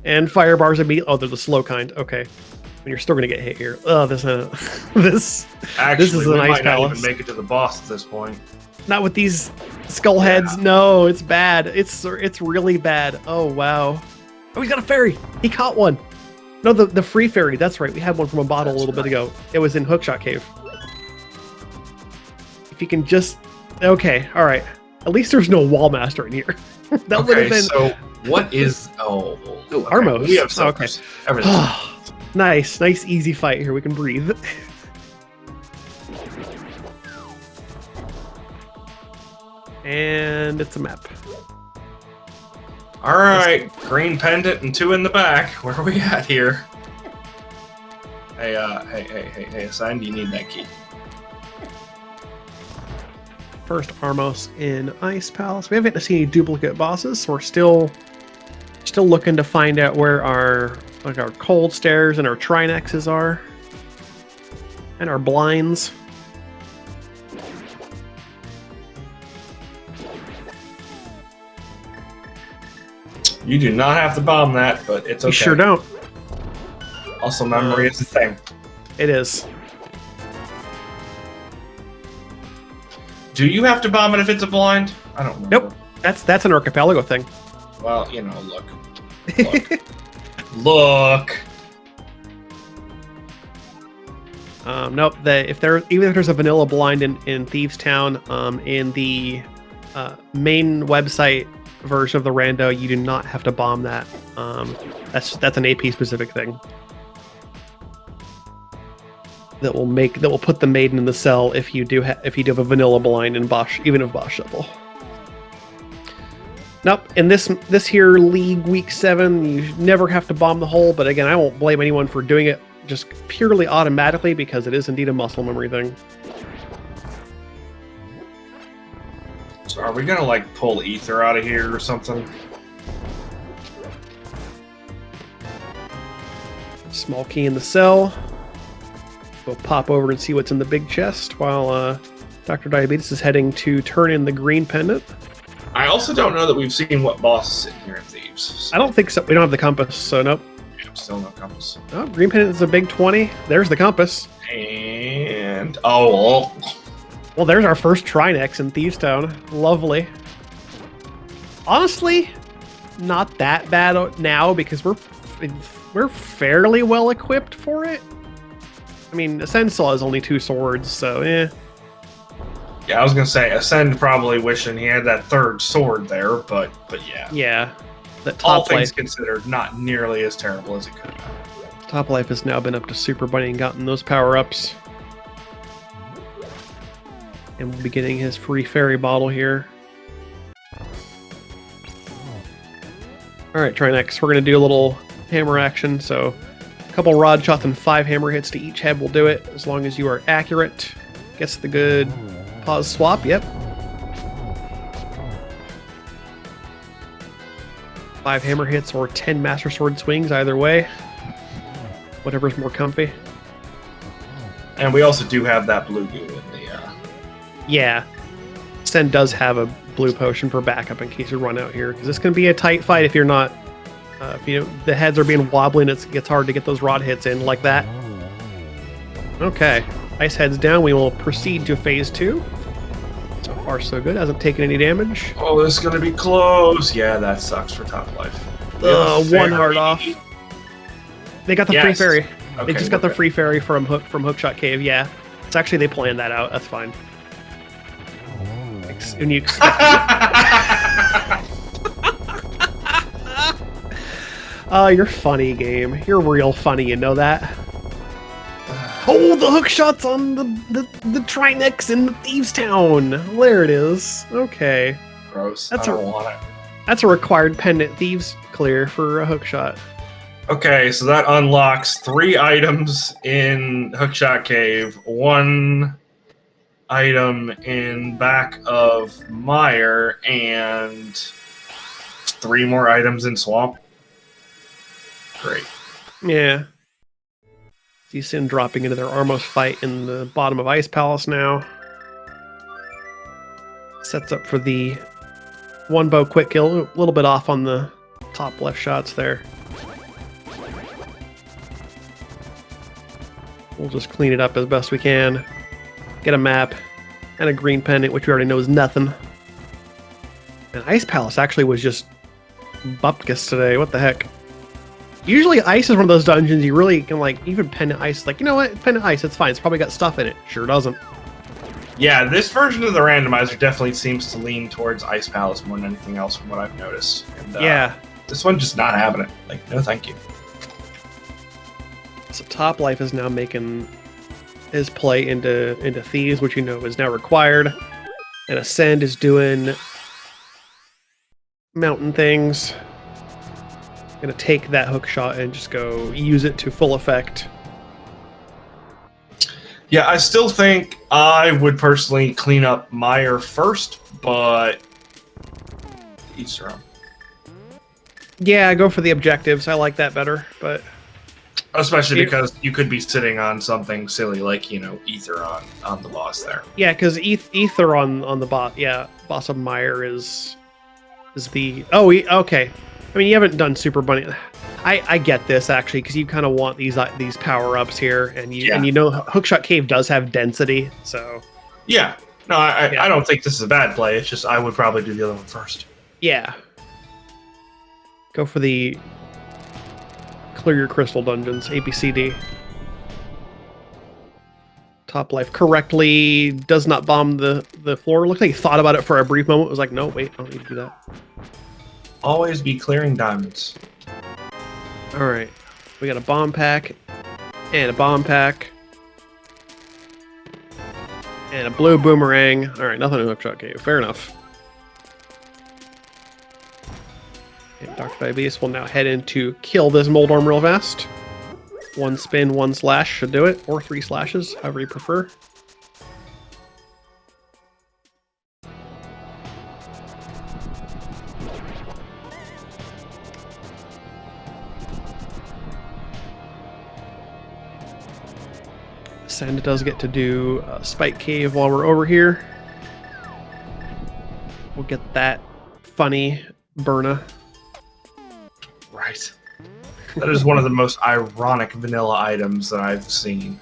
And fire bars immediately. Oh, they're the slow kind. Okay. And you're still gonna get hit here. Oh, this is Actually, an we ice might not palace. even make it to the boss at this point. Not with these skull heads. Yeah. No, it's bad. It's really bad. Oh, wow. Oh, he's got a fairy. He caught one. No, the free fairy. That's right. We had one from a bottle a little bit ago. It was in Hookshot Cave. If you can just... Okay, all right. At least there's no Wall Master in here. That would have been... So what is... Oh, Ooh, Armos. We have Okay. Everything. Nice easy fight here. We can breathe. And it's a map. All right, green pendant and 2 in the back. Where are we at here? Hey, Assigned, you need that key. First Armos in Ice Palace. We haven't seen any duplicate bosses, so we're still looking to find out where our cold stairs and our Trinexes are. And our blinds. You do not have to bomb that, but it's okay. You sure don't. Also, memory is a thing. It is. Do you have to bomb it if it's a blind? I don't know. Nope. That's an archipelago thing. Well, you know, look. Look. Nope. Even if there's a vanilla blind in Thieves Town, in the main website version of the rando, you do not have to bomb that. That's an AP specific thing that will put the maiden in the cell if you do have a vanilla blind in Bosch, even if Bosch shuffle. Nope. In this here league week 7, you never have to bomb the hole. But again, I won't blame anyone for doing it just purely automatically because it is indeed a muscle memory thing. So are we gonna like pull ether out of here or something? Small key in the cell. We'll pop over and see what's in the big chest while Dr. Diabetes is heading to turn in the green pendant. I also don't know that we've seen what boss is in here in Thieves. So. I don't think so. We don't have the compass, so nope. Yeah, still no compass. Oh, green pendant is a big 20. There's the compass. And well, there's our first Trinexx in Thieves Town. Lovely. Honestly, not that bad now because we're fairly well equipped for it. I mean, Ascend Saw has only 2 swords, so eh. Yeah, I was gonna say Ascend probably wishing he had that 3rd sword there, but yeah. Yeah. That All Top things Life, considered, not nearly as terrible as it could have. Top Life has now been up to Super Bunny and gotten those power-ups. And we'll be getting his free fairy bottle here. Alright, Trinexx, we're going to do a little hammer action, so a couple rod shots and 5 hammer hits to each head will do it, as long as you are accurate. Gets the good pause swap, yep. 5 hammer hits or 10 Master Sword swings, either way. Whatever's more comfy. And we also do have that blue goo in the... Yeah. Sen does have a blue potion for backup in case you run out here, because this can be a tight fight if you're not... if the heads are being wobbly and it gets hard to get those rod hits in like that. Okay. Ice heads down. We will proceed to phase 2. So far, so good. Hasn't taken any damage. Oh, this is going to be close. Yeah, that sucks for Top Life. 1 heart off. They got the free fairy. Okay, They just got the free fairy from Hookshot Cave. Yeah. It's actually, they planned that out. That's fine. When you expect you're funny, game. You're real funny, you know that? Oh, the hook shots on the Trinexx in the Thieves Town. There it is. Okay. Gross. That's I don't want it. That's a required pendant Thieves clear for a hook shot. Okay, so that unlocks 3 items in Hookshot Cave, 1 item in back of Mire, and 3 more items in Swamp. Great. Yeah. You see him dropping into their Armos fight in the bottom of Ice Palace now. Sets up for the 1 bow quick kill. A little bit off on the top left shots there. We'll just clean it up as best we can. Get a map and a green pendant, which we already know is nothing. And Ice Palace actually was just bupkis today. What the heck? Usually Ice is one of those dungeons you really can, like, even Pendant Ice, like, you know what? Pendant Ice, it's fine. It's probably got stuff in it. Sure doesn't. Yeah, this version of the randomizer definitely seems to lean towards Ice Palace more than anything else from what I've noticed. And, yeah. This one just not having it. Like, no thank you. So Top Life is now making his play into Thieves, which you know is now required. And Ascend is doing mountain things. Gonna take that hook shot and just go use it to full effect. Yeah, I still think I would personally clean up Mire first, but each their own. Yeah, go for the objectives. I like that better, but especially because you could be sitting on something silly like, you know, Ether on the boss there. Yeah, because Ether on the bot. Yeah, boss of Mire is the okay. I mean, you haven't done Super Bunny. I get this actually because you kind of want these power ups here, and you know Hookshot Cave does have density, so yeah. No, I don't think this is a bad play. It's just I would probably do the other one first. Yeah. Go for the clear your crystal dungeons, ABCD. Top Life correctly does not bomb the floor. Looks like he thought about it for a brief moment. It was like, no, wait, I don't need to do that. Always be clearing diamonds. All right, we got a bomb pack and a bomb pack and a blue boomerang. All right, nothing in Hookshot Cave. Fair enough. And Dr. Diabetes will now head in to kill this Moldorm real fast. 1 spin, 1 slash should do it, or 3 slashes, however you prefer. Sand does get to do Spike Cave while we're over here. We'll get that funny Burna. Right. That is one of the most ironic vanilla items that I've seen.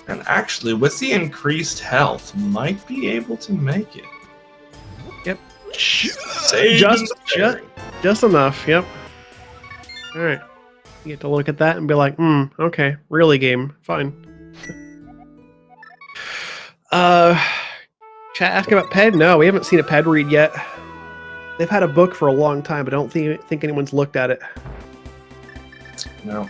And actually, with the increased health, might be able to make it. Yep. Just enough, yep. Alright. You get to look at that and be like, okay, really game, fine. Chat asking about PED? No, we haven't seen a PED read yet. They've had a book for a long time, but I don't think anyone's looked at it. No.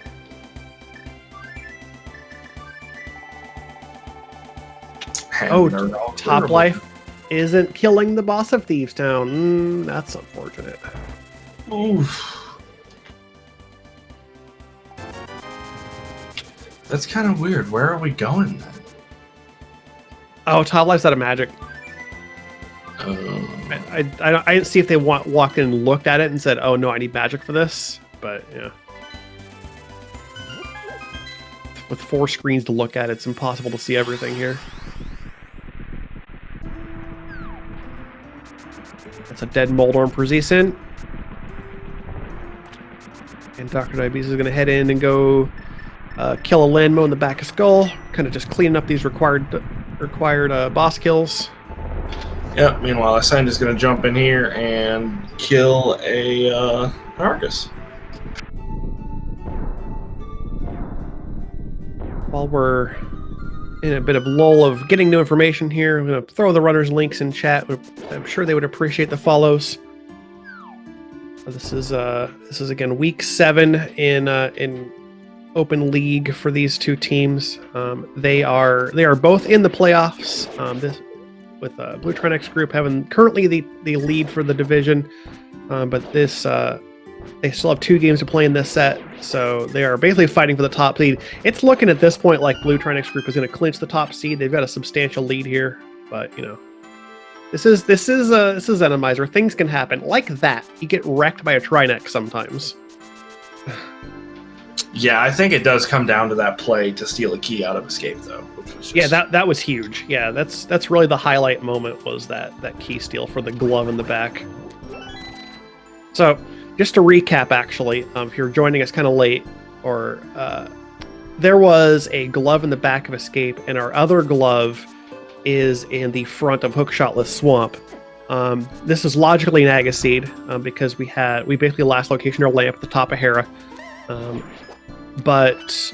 Oh, Top Life isn't killing the boss of Thieves Town. That's unfortunate. Oof. That's kind of weird. Where are we going then? Oh, Top Life's out of magic. I didn't see if they walked in and looked at it and said, "Oh no, I need magic for this." But yeah, with 4 screens to look at, it's impossible to see everything here. That's a dead Moldorm for Z-Sin. And Dr. Diabetes is going to head in and go kill a Landmo in the back of Skull. Kind of just cleaning up these required boss kills. Yep, meanwhile, Ascend is going to jump in here and kill a Argus. While we're in a bit of lull of getting new information here, I'm going to throw the runners' links in chat. I'm sure they would appreciate the follows. This is again week 7 in Open League for these two teams. They are both in the playoffs. with Blue Trinexx Group having currently the lead for the division, but this they still have 2 games to play in this set, so they are basically fighting for the top seed. It's looking at this point like Blue Trinexx Group is going to clinch the top seed. They've got a substantial lead here, but you know, this is Randomizer. Things can happen like that. You get wrecked by a Trinexx sometimes. Yeah, I think it does come down to that play to steal a key out of Escape, though. Which was just... Yeah, that was huge. Yeah, that's really the highlight moment, was that key steal for the glove in the back. So, just to recap, actually, if you're joining us kind of late, or there was a glove in the back of Escape, and our other glove is in the front of Hookshotless Swamp. This is logically an Agaseed, because we basically last location our lamp at the top of Hera. But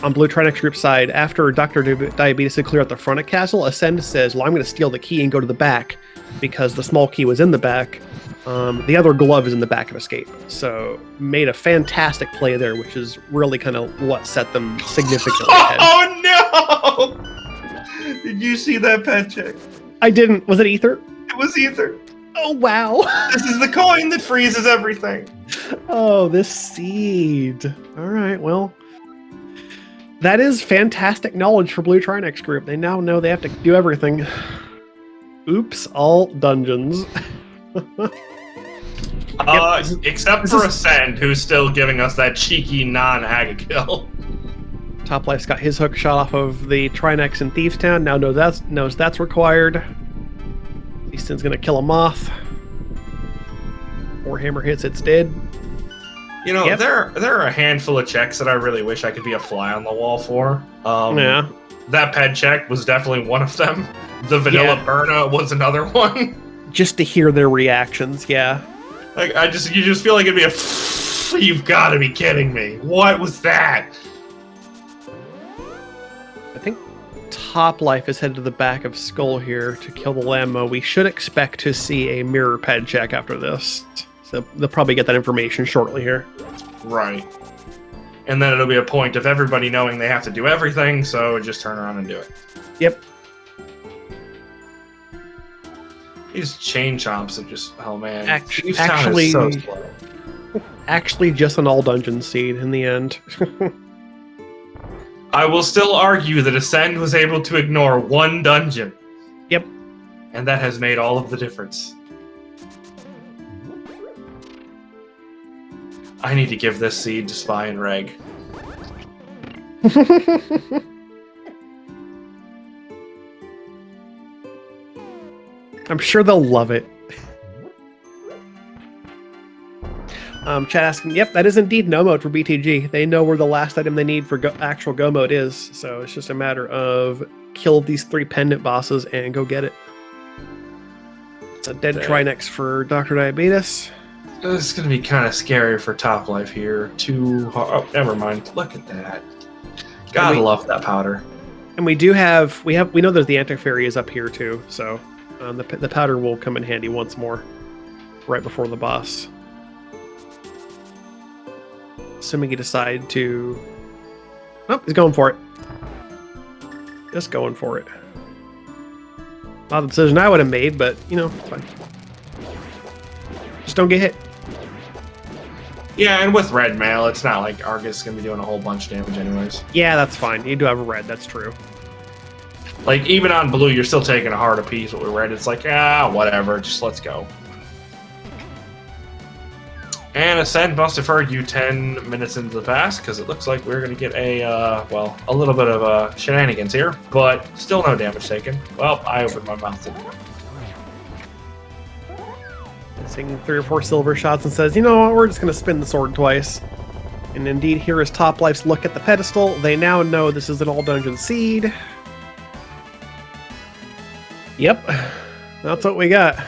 on Blue Trinexx Group side, after Dr. Diabetes had cleared out the front of Castle, Ascend says, well, I'm going to steal the key and go to the back, because the small key was in the back. The other glove is in the back of Escape. So made a fantastic play there, which is really kind of what set them significantly ahead. Oh no! Did you see that pet check? I didn't. Was it Ether? It was Ether. Oh, wow. This is the coin that freezes everything. Oh, this seed. All right, well, that is fantastic knowledge for Blue Trinexx Group. They now know they have to do everything. Oops, all dungeons. Except for Ascend, who's still giving us that cheeky non-Haga kill. Top Life's got his hook shot off of the Trinexx in Thieves Town. Now knows that's required. Easton's gonna kill a moth. Warhammer hits, it's dead. You know, yep. there are a handful of checks that I really wish I could be a fly on the wall for. Yeah. That ped check was definitely one of them. The Vanilla Burna was another one. Just to hear their reactions, yeah. Like you just feel like it'd be a you've got to be kidding me. What was that? I think Top Life is headed to the back of Skull here to kill the Lammo. We should expect to see a mirror ped check after this. So they'll probably get that information shortly here. Right. And then it'll be a point of everybody knowing they have to do everything, so just turn around and do it. Yep. These chain chomps are just, oh man. Actually, so slow. Actually just an all dungeon seed in the end. I will still argue that Ascend was able to ignore one dungeon. Yep. And that has made all of the difference. I need to give this seed to Spy and Reg. I'm sure they'll love it. Chat asking, yep, that is indeed no mode for BTG. They know where the last item they need for actual go mode is, so it's just a matter of kill these 3 pendant bosses and go get it. It's a dead Trinexx for Dr. Diabetes. This is going to be kind of scary for Top Life here. Oh, never mind. Look at that. Gotta love that powder. And we know that the anti-fairy is up here too, so the powder will come in handy once more, right before the boss. Assuming you decide to... Oh, he's going for it. Just going for it. Not a decision I would have made, but, you know, it's fine. Just don't get hit. Yeah, and with red mail, it's not like Argus is going to be doing a whole bunch of damage anyways. Yeah, that's fine. You do have a red, that's true. Like, even on blue, you're still taking a heart apiece. With red, it's like, whatever, just let's go. And Ascend must have heard you 10 minutes into the past, because it looks like we're going to get a little bit of shenanigans here, but still no damage taken. Well, I opened my mouth to do it. Missing 3 or 4 silver shots and says, you know what, we're just going to spin the sword twice. And indeed, here is Top Life's look at the pedestal. They now know this is an all-dungeon seed. Yep, that's what we got.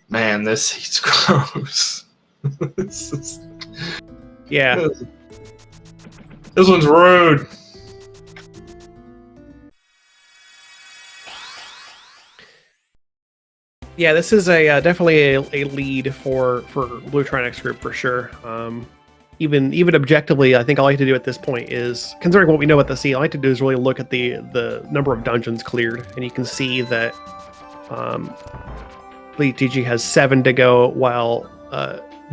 Man, this seat's gross. Yeah. This one's rude. Yeah, this is definitely a lead for Blue Trinexx Group for sure. even objectively, I think all I have to do at this point is, considering what we know about the sea, all I have to do is really look at the number of dungeons cleared, and you can see that Fleet TG has 7 to go, while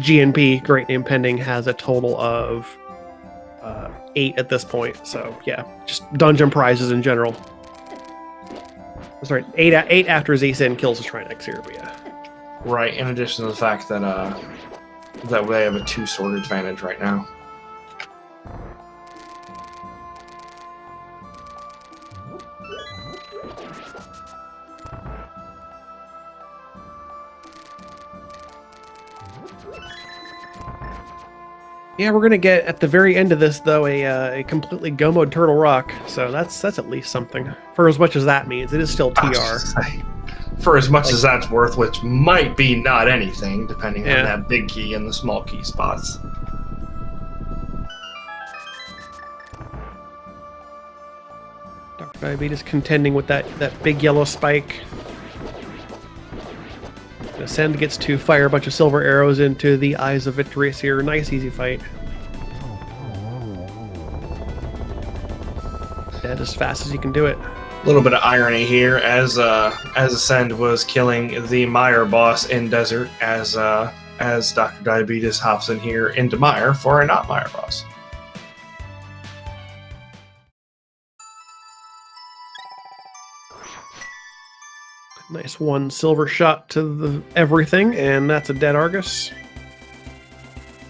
GNP, Great Name Pending, has a total of 8 at this point. So yeah, just dungeon prizes in general. Sorry, 8 after Z-Sin kills the Trinexx here, but yeah. Right, in addition to the fact that that they have a 2-sword advantage right now. Yeah, we're gonna get at the very end of this though a completely go-mode Turtle Rock, so that's at least something. For as much as that means, it is still TR. For as much as that's worth, which might be not anything, depending on that big key and the small key spots. Dr. Diabetes contending with that big yellow spike. Ascend gets to fire a bunch of silver arrows into the eyes of Victorious here. Nice, easy fight. Dead as fast as you can do it. A little bit of irony here, as Ascend was killing the Mire boss in Desert, as Dr. Diabetes hops in here into Mire for a not Mire boss. Nice 1 silver shot to everything, and that's a dead Argus.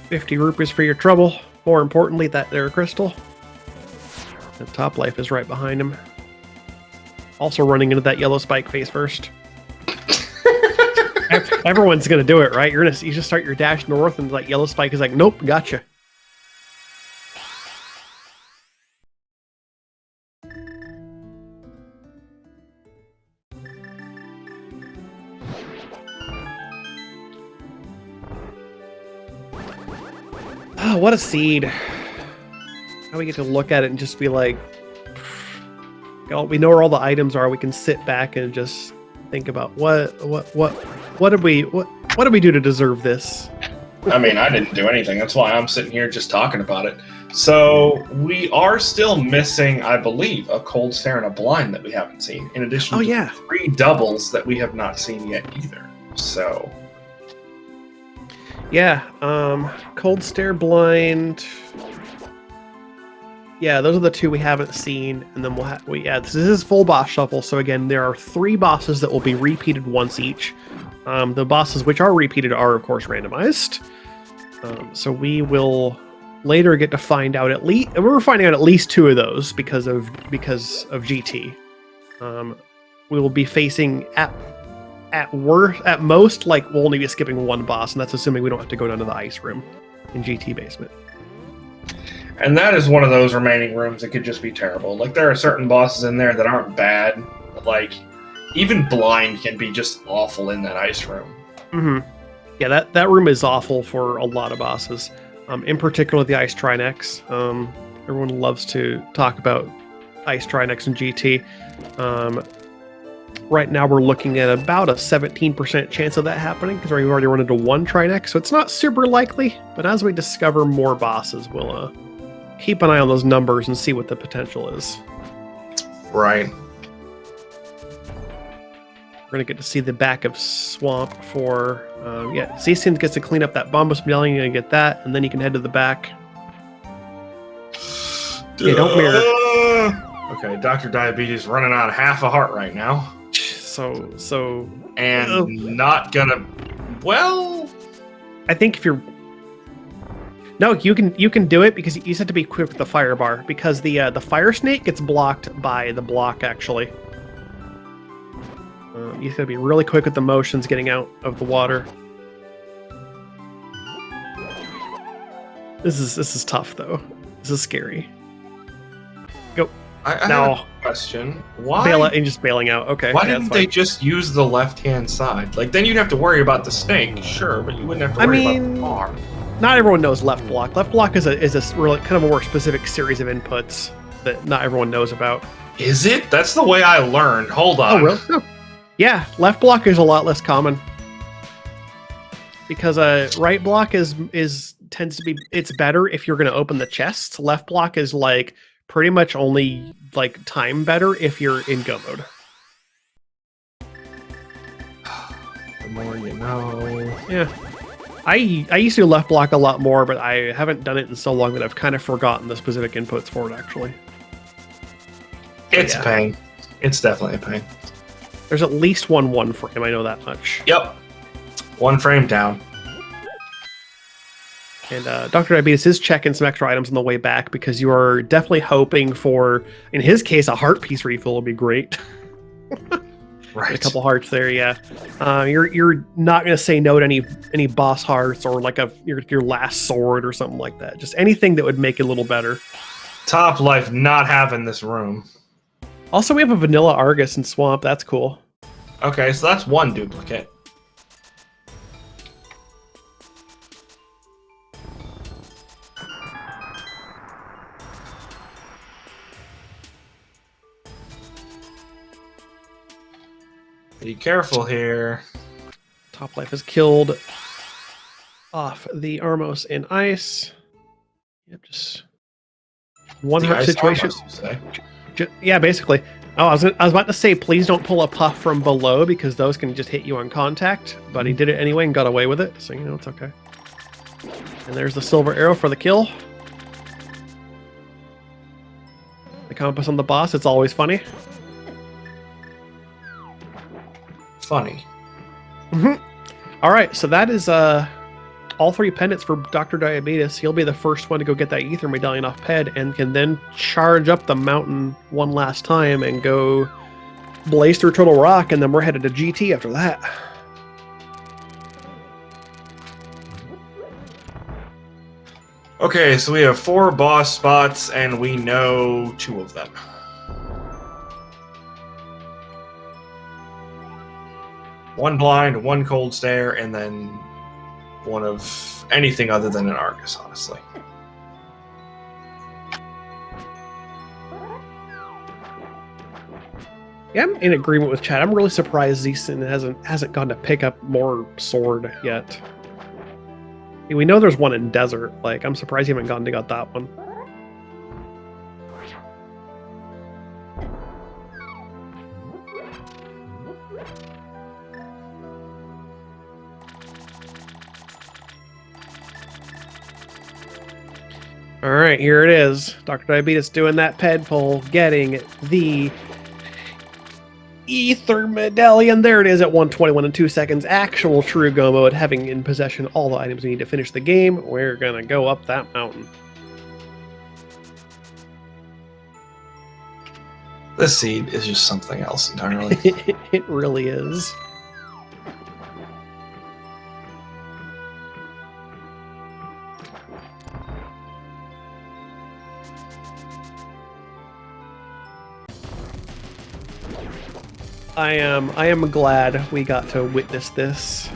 50 rupees for your trouble. More importantly, that there crystal. The top life is right behind him. Also running into that yellow spike face first. Everyone's gonna do it, right? You just start your dash north, and that yellow spike is like, nope, gotcha. Oh, what a seed. Now we get to look at it and just be like, we know where all the items are. We can sit back and just think about what did we do to deserve this? I mean, I didn't do anything. That's why I'm sitting here just talking about it. So we are still missing, I believe, a Cold Stare and a Blind that we haven't seen, in addition to 3 doubles that we have not seen yet either. So yeah, Cold Stare, Blind. Yeah, those are the 2 we haven't seen, and then this is full boss shuffle. So again, there are 3 bosses that will be repeated once each. The bosses which are repeated are of course randomized. So we will later get to find out we're finding out at least 2 of those because of GT. We will be facing at most, like, we'll only be skipping 1 boss, and that's assuming we don't have to go down to the ice room in GT basement. And that is one of those remaining rooms that could just be terrible. Like, there are certain bosses in there that aren't bad, but, like, even Blind can be just awful in that ice room. Mm-hmm. Yeah, that room is awful for a lot of bosses. In particular, the Ice Trinexx. Everyone loves to talk about Ice Trinexx and GT. Right now, we're looking at about a 17% chance of that happening, because we've already run into 1 Trinexx, so it's not super likely. But as we discover more bosses, we'll keep an eye on those numbers and see what the potential is. Right. We're going to get to see the back of Swamp for... Z-Sin gets to clean up that Bombus Medallion, you're going to get that, and then you can head to the back. Okay, don't mirror. Okay, Dr. Diabetes running on half a heart right now. So... And not gonna... Well... I think if you're... No, you can do it, because you just have to be quick with the fire bar, because the fire snake gets blocked by the block, actually. You have to be really quick with the motions getting out of the water. This is tough, though. This is scary. Go. I now, have a question. Why? Bail out and just bailing out. Okay. Why didn't they just use the left-hand side? Like, then you'd have to worry about the snake, sure, but you wouldn't have to worry about the bar. Not everyone knows left block. Left block is a really kind of a more specific series of inputs that not everyone knows about. Is it? That's the way I learned. Hold on. Oh, really? No. Yeah, left block is a lot less common. Because right block is tends to be, it's better if you're going to open the chests. Left block is like pretty much only like time better if you're in go mode. The more you know. Yeah. I used to do left block a lot more, but I haven't done it in so long that I've kind of forgotten the specific inputs for it, actually. It's a pain. It's definitely a pain. There's at least one frame, I know that much. Yep. 1 frame down. And Dr. Diabetes is checking some extra items on the way back because you are definitely hoping for, in his case, a heart piece refill would be great. Right. A couple hearts there, yeah. You're not going to say no to any boss hearts or like your last sword or something like that. Just anything that would make it a little better. Top life not having this room. Also, we have a vanilla Argus and Swamp. That's cool. Okay, so that's 1 duplicate. Be careful here. Top life is killed off the Armos in ice. Yep, just one heart situation. Yeah, basically. Oh, I was about to say, please don't pull a puff from below because those can just hit you on contact. But he did it anyway and got away with it, so you know it's okay. And there's the silver arrow for the kill. The compass on the boss. It's always funny. Funny. All right, so that is all 3 pendants for Dr. Diabetes. He'll be the first one to go get that ether medallion off Ped and can then charge up the mountain one last time and go blaze through Turtle Rock, and then we're headed to GT after that. Okay, so we have 4 boss spots and we know 2 of them. One blind, 1 cold stare, and then 1 of anything other than an Argus, honestly. Yeah, I'm in agreement with Chad. I'm really surprised Zeeson hasn't gone to pick up more sword yet. We know there's 1 in desert. Like, I'm surprised you haven't gone to got that one. All right, here it is. Dr. Diabetes doing that ped pull, getting the ether medallion. There it is at 121 and 2 seconds. Actual true go mode, having in possession all the items we need to finish the game. We're gonna go up that mountain. This seed is just something else entirely. It really is. I am glad we got to witness this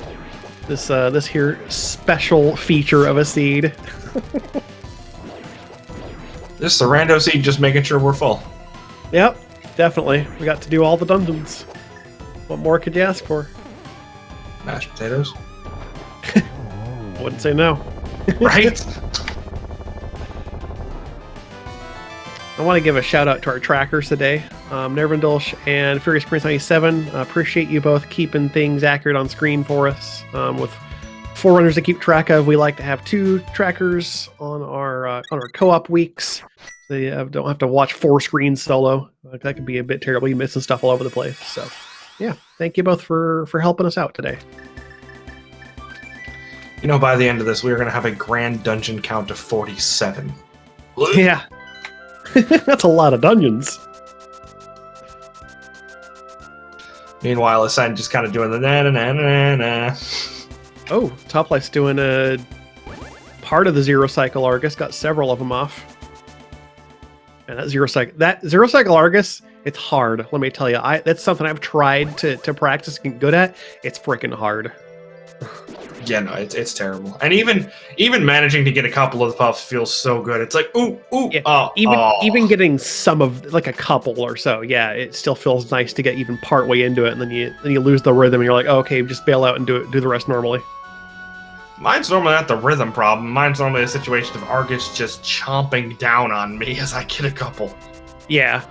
here special feature of a seed. This is the rando seed, just making sure we're full. Yep, definitely. We got to do all the dungeons. What more could you ask for? Mashed potatoes. Wouldn't say no. Right? I want to give a shout out to our trackers today, Nervendolsh and Furious Prince 97. Appreciate you both keeping things accurate on screen for us. With 4 runners to keep track of, we like to have 2 trackers on our co-op weeks. So you don't have to watch 4 screens solo. That could be a bit terrible. You're missing stuff all over the place. So, yeah, thank you both for helping us out today. You know, by the end of this, we are going to have a grand dungeon count of 47. Yeah. That's a lot of dungeons. Meanwhile, Ascend just kind of doing the na-na-na-na-na. Oh, Top Life's doing a part of the Zero Cycle Argus. Got several of them off. And that Zero Cycle Argus, it's hard. Let me tell you, that's something I've tried to practice and get good at. It's freaking hard. Yeah, no, it's terrible. And even managing to get a couple of the puffs feels so good. It's like, ooh, yeah, even getting some of, like, a couple or so, yeah, it still feels nice to get even part way into it, and then you lose the rhythm, and you're like, oh, okay, just bail out and do the rest normally. Mine's normally not the rhythm problem. Mine's normally a situation of Argus just chomping down on me as I get a couple. Yeah.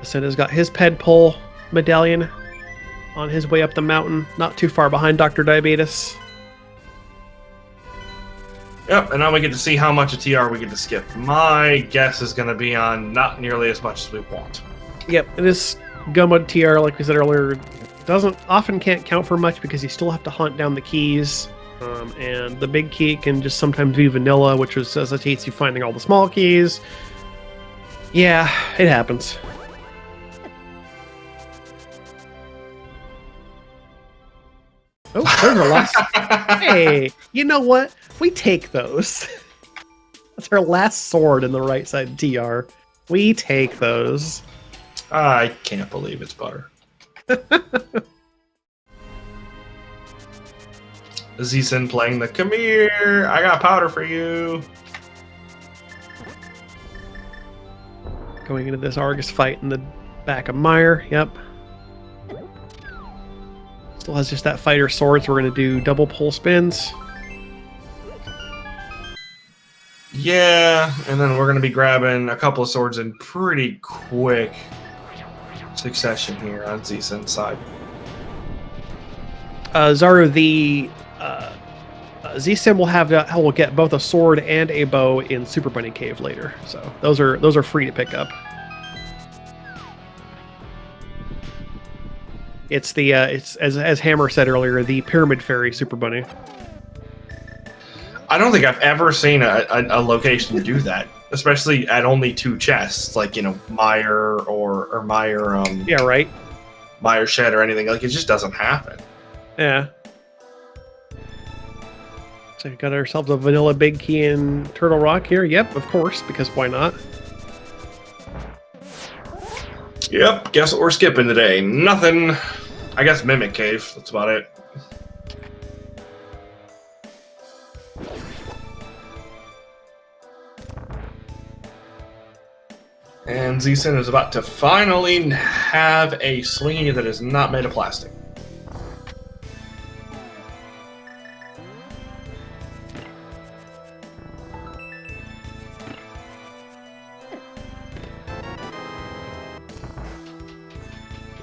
Senna's got his ped pull medallion on his way up the mountain, not too far behind Dr. Diabetes. Yep, and now we get to see how much a TR we get to skip. My guess is going to be on not nearly as much as we want. Yep, and this Gummo TR, like we said earlier, can't count for much because you still have to hunt down the keys. And the big key can just sometimes be vanilla, which necessitates you finding all the small keys. Yeah, it happens. Oh, there's our last. Hey, you know what? We take those. That's our last sword in the right side TR. We take those. I can't believe it's butter. Z-Sin playing the come here, I got powder for you. Going into this Argus fight in the back of Meyer. Yep. Still has just that fighter sword, so we're going to do double pull spins. Yeah, and then we're going to be grabbing a couple of swords in pretty quick succession here on Z-Sin's side. Zaru, the Z-Sim will get both a sword and a bow in Super Bunny Cave later, so those are free to pick up. It's the it's as Hammer said earlier, the Pyramid Fairy Super Bunny. I don't think I've ever seen a location do that, especially at only 2 chests, like Meyer or Meyer. Yeah, right. Meyer Shed or anything, like it just doesn't happen. Yeah. So we got ourselves a vanilla big key in Turtle Rock here. Yep, of course, because why not? Yep, guess what we're skipping today? Nothing. I guess Mimic Cave, that's about it. And Z-Sin is about to finally have a swingy that is not made of plastic.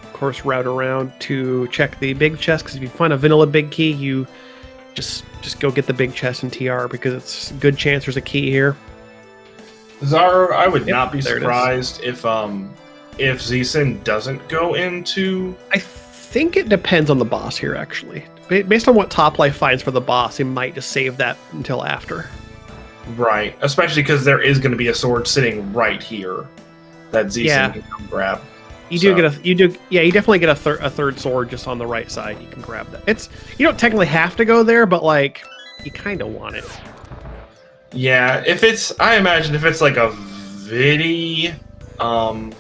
Of course, route around to check the big chest, because if you find a vanilla big key, you just go get the big chest in TR, because it's a good chance there's a key here. Zaru, I would not be surprised if Z-Sin doesn't go into... I think it depends on the boss here, actually. Based on what Top Life finds for the boss, he might just save that until after. Right, especially because there is going to be a sword sitting right here that Z-Sin can come grab. You definitely get a third sword just on the right side. You can grab that. You don't technically have to go there, but like you kind of want it. Yeah, I imagine if it's like a Vidi, or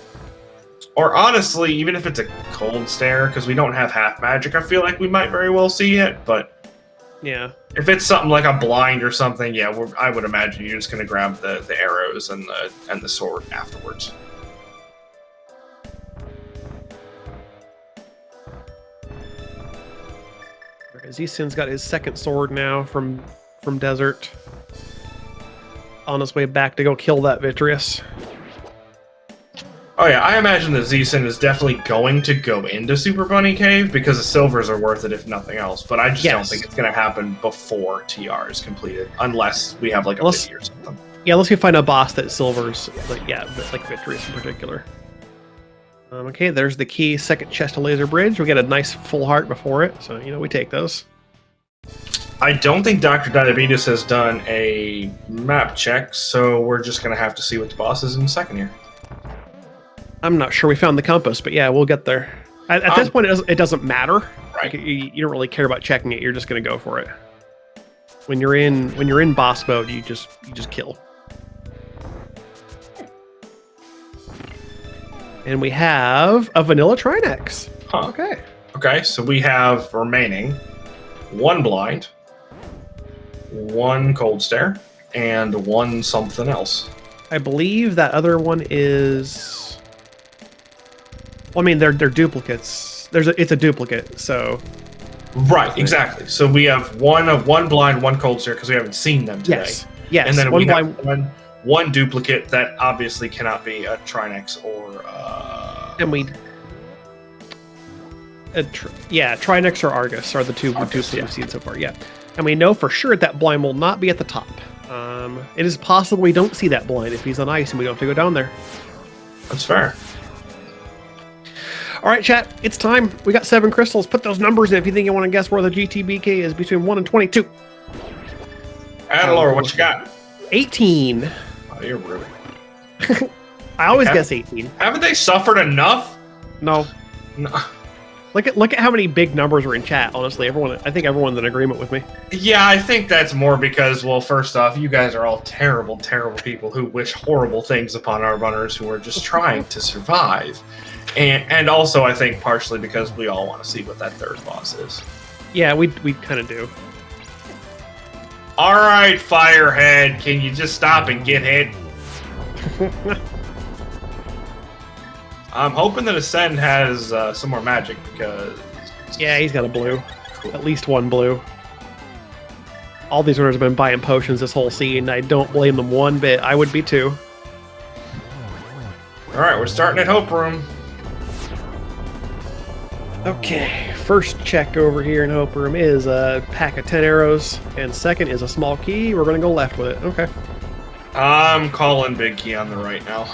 honestly, even if it's a cold stare, because we don't have half magic, I feel like we might very well see it. But yeah, if it's something like a blind or something, yeah, I would imagine you're just gonna grab the arrows and the sword afterwards. Z-Sin's got his second sword now from Desert. On his way back to go kill that Vitreous. Oh yeah, I imagine that Z-Sin is definitely going to go into Super Bunny Cave because the silvers are worth it if nothing else. But I just don't think it's going to happen before TR is completed, unless we have like a Vidi or something. Yeah, unless we find a boss that silvers, like Vitreous in particular. Okay, there's the key, second chest of Laser Bridge. We get a nice full heart before it, so we take those. I don't think Dr. Diabetes has done a map check, so we're just going to have to see what the boss is in a second here. I'm not sure we found the compass, but yeah, we'll get there. At this point, it doesn't matter. Right. Like, you don't really care about checking it. You're just going to go for it. When you're in boss mode, you just kill. And we have a vanilla Trinexx. Huh. Okay. Okay, so we have remaining 1 blind, 1 cold stare, and 1 something else. I believe that other one is... Well, I mean, they're duplicates. It's a duplicate, so Right, exactly. So we have one blind, one cold stare because we haven't seen them today. Yes. And then one we blind. have one duplicate that obviously cannot be a Trinexx or. And we. Trinexx or Argus are the two duplicates we've seen so far. Yeah, and we know for sure that blind will not be at the top. It is possible we don't see that blind if he's on ice and we don't have to go down there. That's fair. All right, chat, it's time. We got 7 crystals. Put those numbers in if you think you want to guess where the GTBK is between 1 and 22. Adalor, what you got? 18. Oh, you're rude. I always guess 18. Haven't they suffered enough? No. Look at how many big numbers are in chat. Honestly, I think everyone's in agreement with me. Yeah, I think that's more because, well, first off, you guys are all terrible, terrible people who wish horrible things upon our runners who are just trying to survive. And also, I think partially because we all want to see what that third boss is. Yeah, we kind of do. All right, Firehead, can you just stop and get hit? I'm hoping that Ascend has some more magic because... Yeah, he's got a blue. Cool. At least one blue. All these runners have been buying potions this whole scene. I don't blame them one bit. I would be too. All right, we're starting at Hope Room. Okay, first check over here in Hope Room is a pack of 10 arrows, and second is a small key. We're going to go left with it. Okay. I'm calling big key on the right now.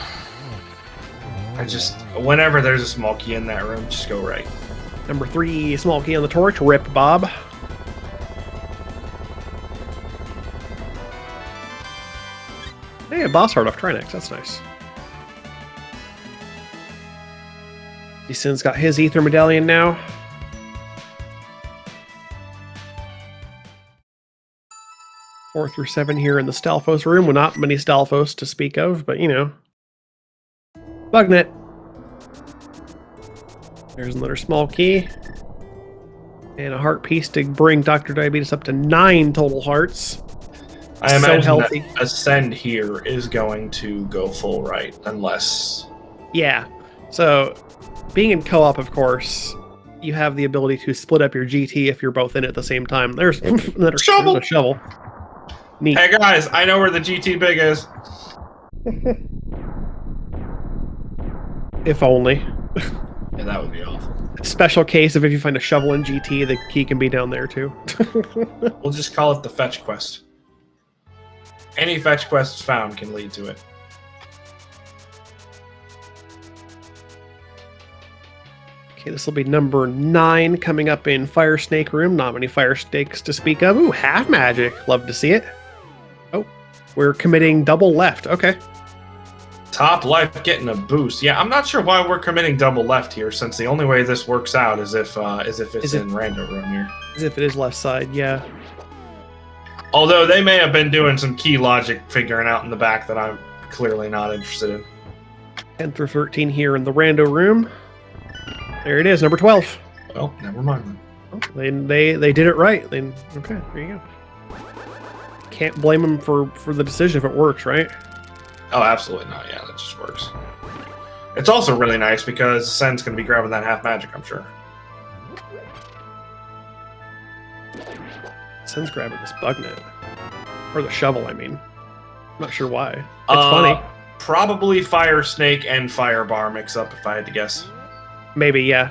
Whenever there's a small key in that room, just go right. Number 3, small key on the torch. Rip, Bob. Hey, a boss heart off Trinexx. That's nice. Sin's got his ether medallion now. Four through 7 here in the Stalfos room. Well, not many Stalfos to speak of, but you know. Bugnet. There's another small key. And a heart piece to bring Dr. Diabetes up to 9 total hearts. I imagine that Ascend here is going to go full right, unless... Yeah. So, being in co-op, of course, you have the ability to split up your GT if you're both in it at the same time. There's another shovel. There's a shovel. Neat. Hey guys, I know where the GT big is. If only. Yeah, that would be awful. Special case of if you find a shovel in GT, the key can be down there too. We'll just call it the fetch quest. Any fetch quests found can lead to it. Okay, this will be number 9 coming up in Fire Snake Room. Not many fire snakes to speak of. Ooh, half magic. Love to see it. Oh, we're committing double left. Okay. Top left getting a boost. Yeah, I'm not sure why we're committing double left here, since the only way this works out is if it's in random room here. As if it is left side, yeah. Although they may have been doing some key logic figuring out in the back that I'm clearly not interested in. 10 through 13 here in the rando room. There it is, number 12. Well, never mind. Oh, they did it right. Okay, there you go. Can't blame them for the decision if it works, right? Oh, absolutely not. Yeah, that just works. It's also really nice because Sen's going to be grabbing that half magic, I'm sure. Sen's grabbing this bugnet. Or the shovel, I mean. I'm not sure why. It's funny. Probably Fire Snake and Fire Bar mix up, if I had to guess. Maybe, yeah.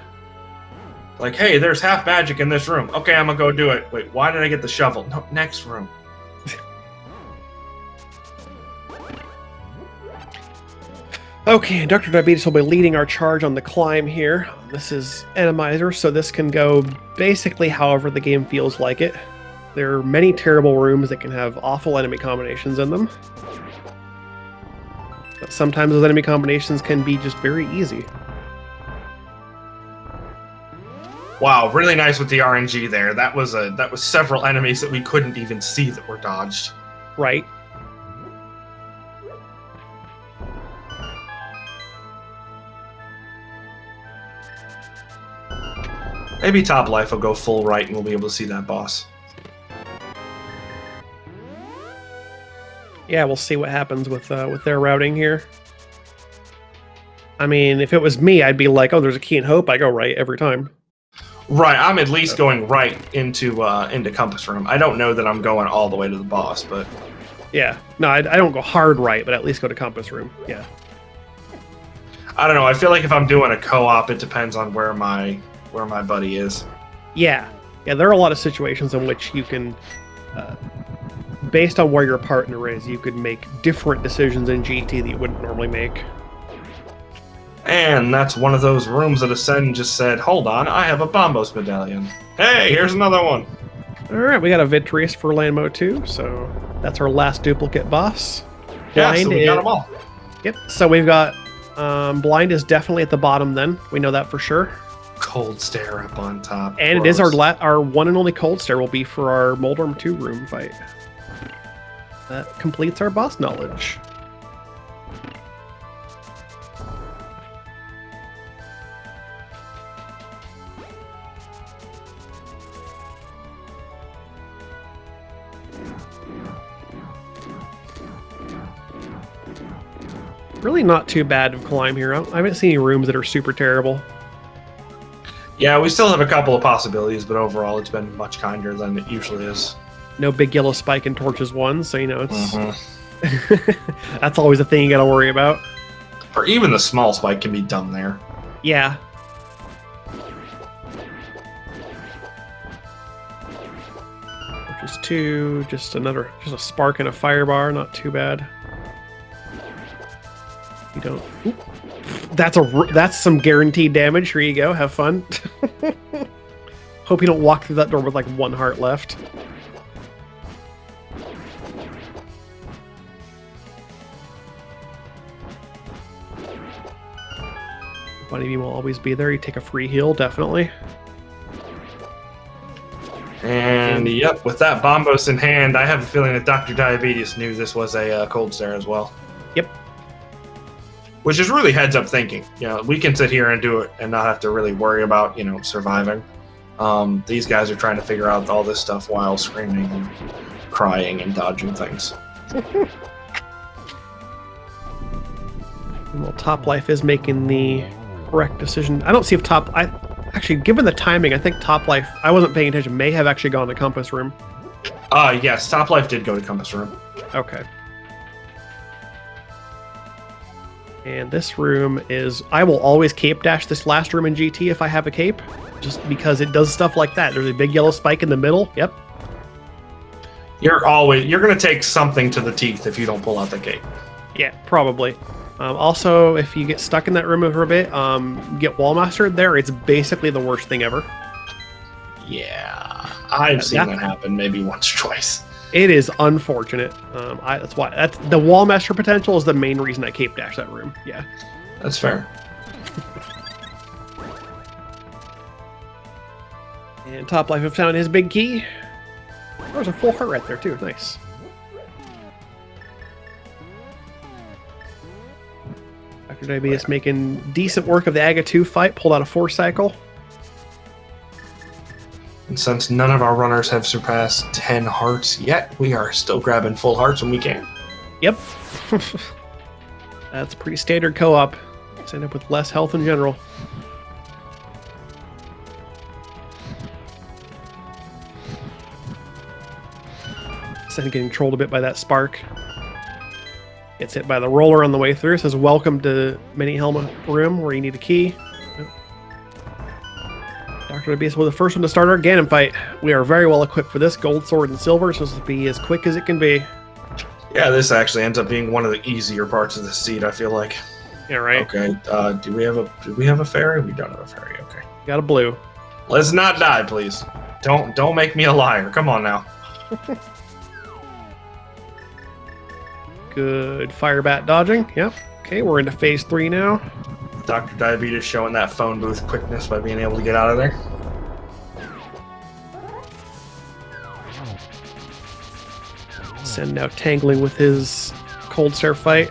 Like, hey, there's half magic in this room. Okay, I'm going to go do it. Wait, why did I get the shovel? No, next room. Okay, Dr. Diabetes will be leading our charge on the climb here. This is Randomizer, so this can go basically however the game feels like it. There are many terrible rooms that can have awful enemy combinations in them. But sometimes those enemy combinations can be just very easy. Wow, really nice with the RNG there. That was several enemies that we couldn't even see that were dodged. Right. Maybe Top Life will go full right and we'll be able to see that boss. Yeah, we'll see what happens with their routing here. I mean, if it was me, I'd be like, oh, there's a key in hope. I go right every time. Right, I'm at least going right into Compass Room. I don't know that I'm going all the way to the boss, but Yeah. No, I don't go hard right, but at least go to Compass Room. Yeah. I don't know. I feel like if I'm doing a co-op, it depends on where my buddy is. Yeah. Yeah, there are a lot of situations in which you can, based on where your partner is, you could make different decisions in GT that you wouldn't normally make. And that's one of those rooms that Ascend just said, hold on, I have a Bombos medallion. Hey, here's another one. Alright, we got a Victorious for Land Mode 2, so that's our last duplicate boss. Yeah, so we got them all. Yep, so we've got, Blind is definitely at the bottom then. We know that for sure. Cold Stare up on top. And Gross. it is our one and only Cold Stare will be for our Moldorm 2 room fight. That completes our boss knowledge. Really not too bad to climb here. I haven't seen any rooms that are super terrible. Yeah, we still have a couple of possibilities, but overall it's been much kinder than it usually is. No big yellow spike in Torches 1, so you know it's... That's always a thing you gotta worry about. Or even the small spike can be dumb there. Yeah. Torches 2, just a spark and a fire bar, not too bad. You don't... Oop. That's some guaranteed damage. Here you go. Have fun. Hope you don't walk through that door with like 1 heart left. Bunny Beam will always be there. You take a free heal, definitely. And yep, with that Bombos in hand, I have a feeling that Dr. Diabetes knew this was a Cold Stare as well. Yep. Which is really heads-up thinking. You know, we can sit here and do it and not have to really worry about, you know, surviving. These guys are trying to figure out all this stuff while screaming and crying and dodging things. Well, Top Life is making the correct decision. I don't see if actually, given the timing, I think Top Life, I wasn't paying attention, may have actually gone to Compass Room. Yes, Top Life did go to Compass Room. Okay. And this room is... I will always cape dash this last room in GT if I have a cape. Just because it does stuff like that. There's a big yellow spike in the middle. Yep. You're going to take something to the teeth if you don't pull out the cape. Yeah, probably. Also, if you get stuck in that room for a bit, get wall mastered there. It's basically the worst thing ever. Yeah. I've seen that happen maybe once or twice. It is unfortunate. That's the wall master potential is the main reason I cape dash that room. Yeah, that's fair. And Top Life have found his big key. There's a full heart right there too. Nice. Dr. Diabetes making decent work of the Aga 2 fight. Pulled out a 4 cycle. And since none of our runners have surpassed 10 hearts yet, we are still grabbing full hearts when we can. Yep. That's pretty standard co-op. Just end up with less health in general. Instead of getting trolled a bit by that spark. Gets hit by the roller on the way through. Says, welcome to Mini Helmet Room where you need a key. Dr. Abyss was the first one to start our Ganon fight. We are very well equipped for this. Gold sword and silver, so this will be as quick as it can be. Yeah, this actually ends up being one of the easier parts of the seed, I feel like. Yeah, right. Okay, do we have a fairy? We don't have a fairy, okay. Got a blue. Let's not die, please. Don't make me a liar. Come on now. Good fire bat dodging. Yep. Okay, we're into phase 3 now. Dr. Diabetes showing that phone booth quickness by being able to get out of there. Send now tangling with his Cold Stare fight.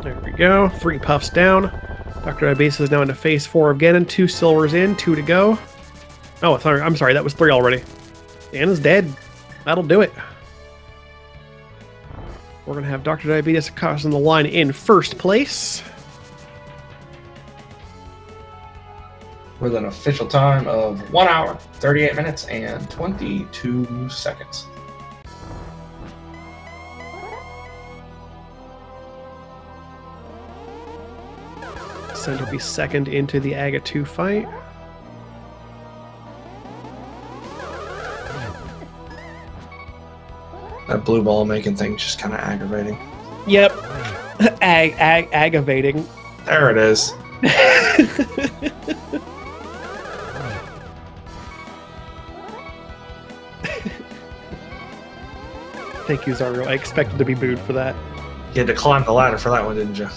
There we go. 3 puffs down. Dr. Diabetes is now into phase 4 of Ganon. 2 silvers in, 2 to go. Oh, sorry, I'm sorry, that was 3 already. Ganon's dead. That'll do it. We're going to have Dr. Diabetes crossing the line in first place. With an official time of 1 hour, 38 minutes, and 22 seconds. Ascend will be second into the Aga 2 fight. That blue ball making things just kind of aggravating. Yep. Aggravating. There it is. Thank you, Zario. I expected to be booed for that. You had to climb the ladder for that one, didn't you?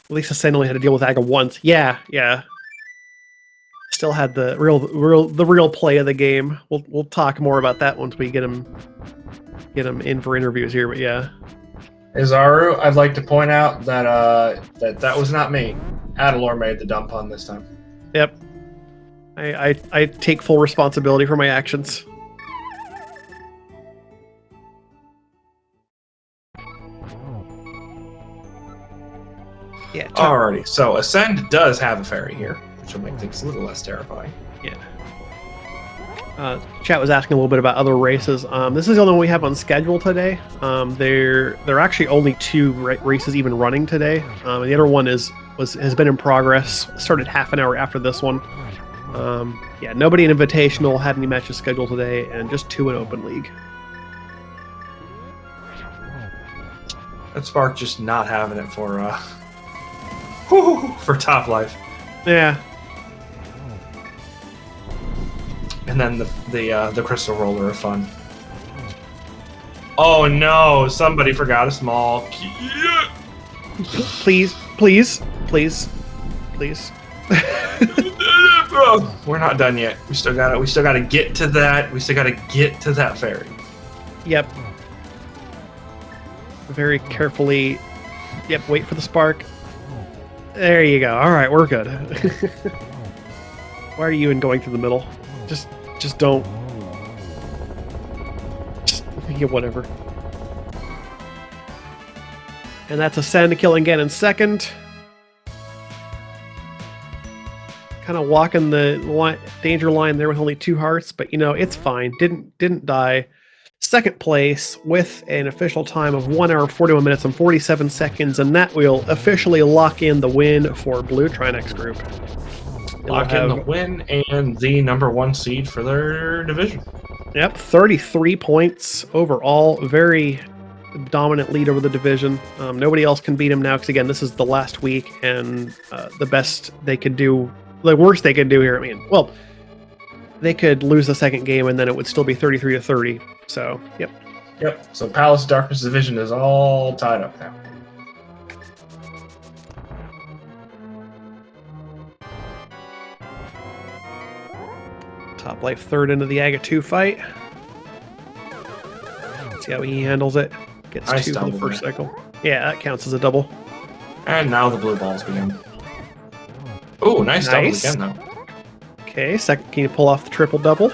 At least Ascend only had to deal with Aga once. Yeah. Still had the real play of the game. We'll talk more about that once we get him in for interviews here. But yeah, Izaru, I'd like to point out that that was not me. Adalor made the dumb pun this time. Yep. I take full responsibility for my actions. Yeah. Alrighty, so Ascend does have a fairy here, which will make things a little less terrifying. Yeah. Chat was asking a little bit about other races. This is the only one we have on schedule today. There are actually only 2 races even running today. The other one has been in progress. Started half an hour after this one. Yeah, nobody in Invitational had any matches scheduled today, and just 2 in Open League. That Spark just not having it for Top Life. Yeah. And then the Crystal Roller of fun. Oh no! Somebody forgot a small key. Please. We're not done yet. We still gotta get to that. We still gotta get to that fairy. Yep. Very carefully. Yep. Wait for the spark. There you go. All right, we're good. Why are you going through the middle? Just don't. Just yeah, whatever. And that's Ascend killing again in second. Kind of walking the danger line there with only 2 hearts, but you know it's fine. Didn't die. Second place with an official time of 1 hour 41 minutes and 47 seconds, and that will officially lock in the win for Blue Trinexx Group. Lock in the win and the #1 seed for their division. Yep, 33 points overall. Very dominant lead over the division. Nobody else can beat him now because again, this is the last week, and the best they could do, the worst they could do here. I mean, well, they could lose the second game and then it would still be 33-30. So, yep. Yep. So Palace of Darkness division is all tied up now. Top Life third into the Aga 2 fight. See how he handles it. Gets Nice 2 for the double first there. cycle. Yeah, that counts as a double. And now the blue balls begin. Ooh, nice double again though. Okay, second, can you pull off the triple double?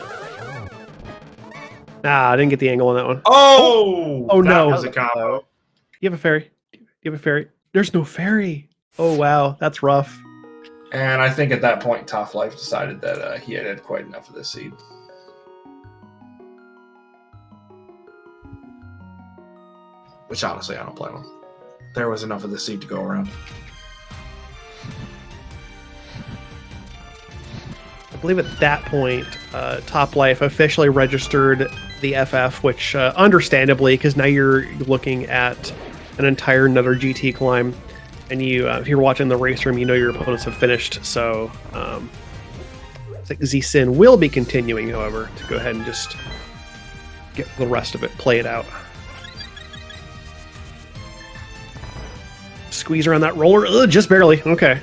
Nah, I didn't get the angle on that one. Oh no. That was a combo. You have a fairy. You have a fairy. There's no fairy. Oh, wow. That's rough. And I think at that point, Top Life decided that he had quite enough of this seed. Which honestly, I don't blame him. There was enough of the seed to go around. I believe at that point, Top Life officially registered the FF, which understandably, because now you're looking at an entire another GT climb, and you, if you're watching the race room, you know your opponents have finished. So, I think Z-Sin will be continuing, however, to go ahead and just get the rest of it, play it out. Squeeze around that roller, ugh, just barely. Okay,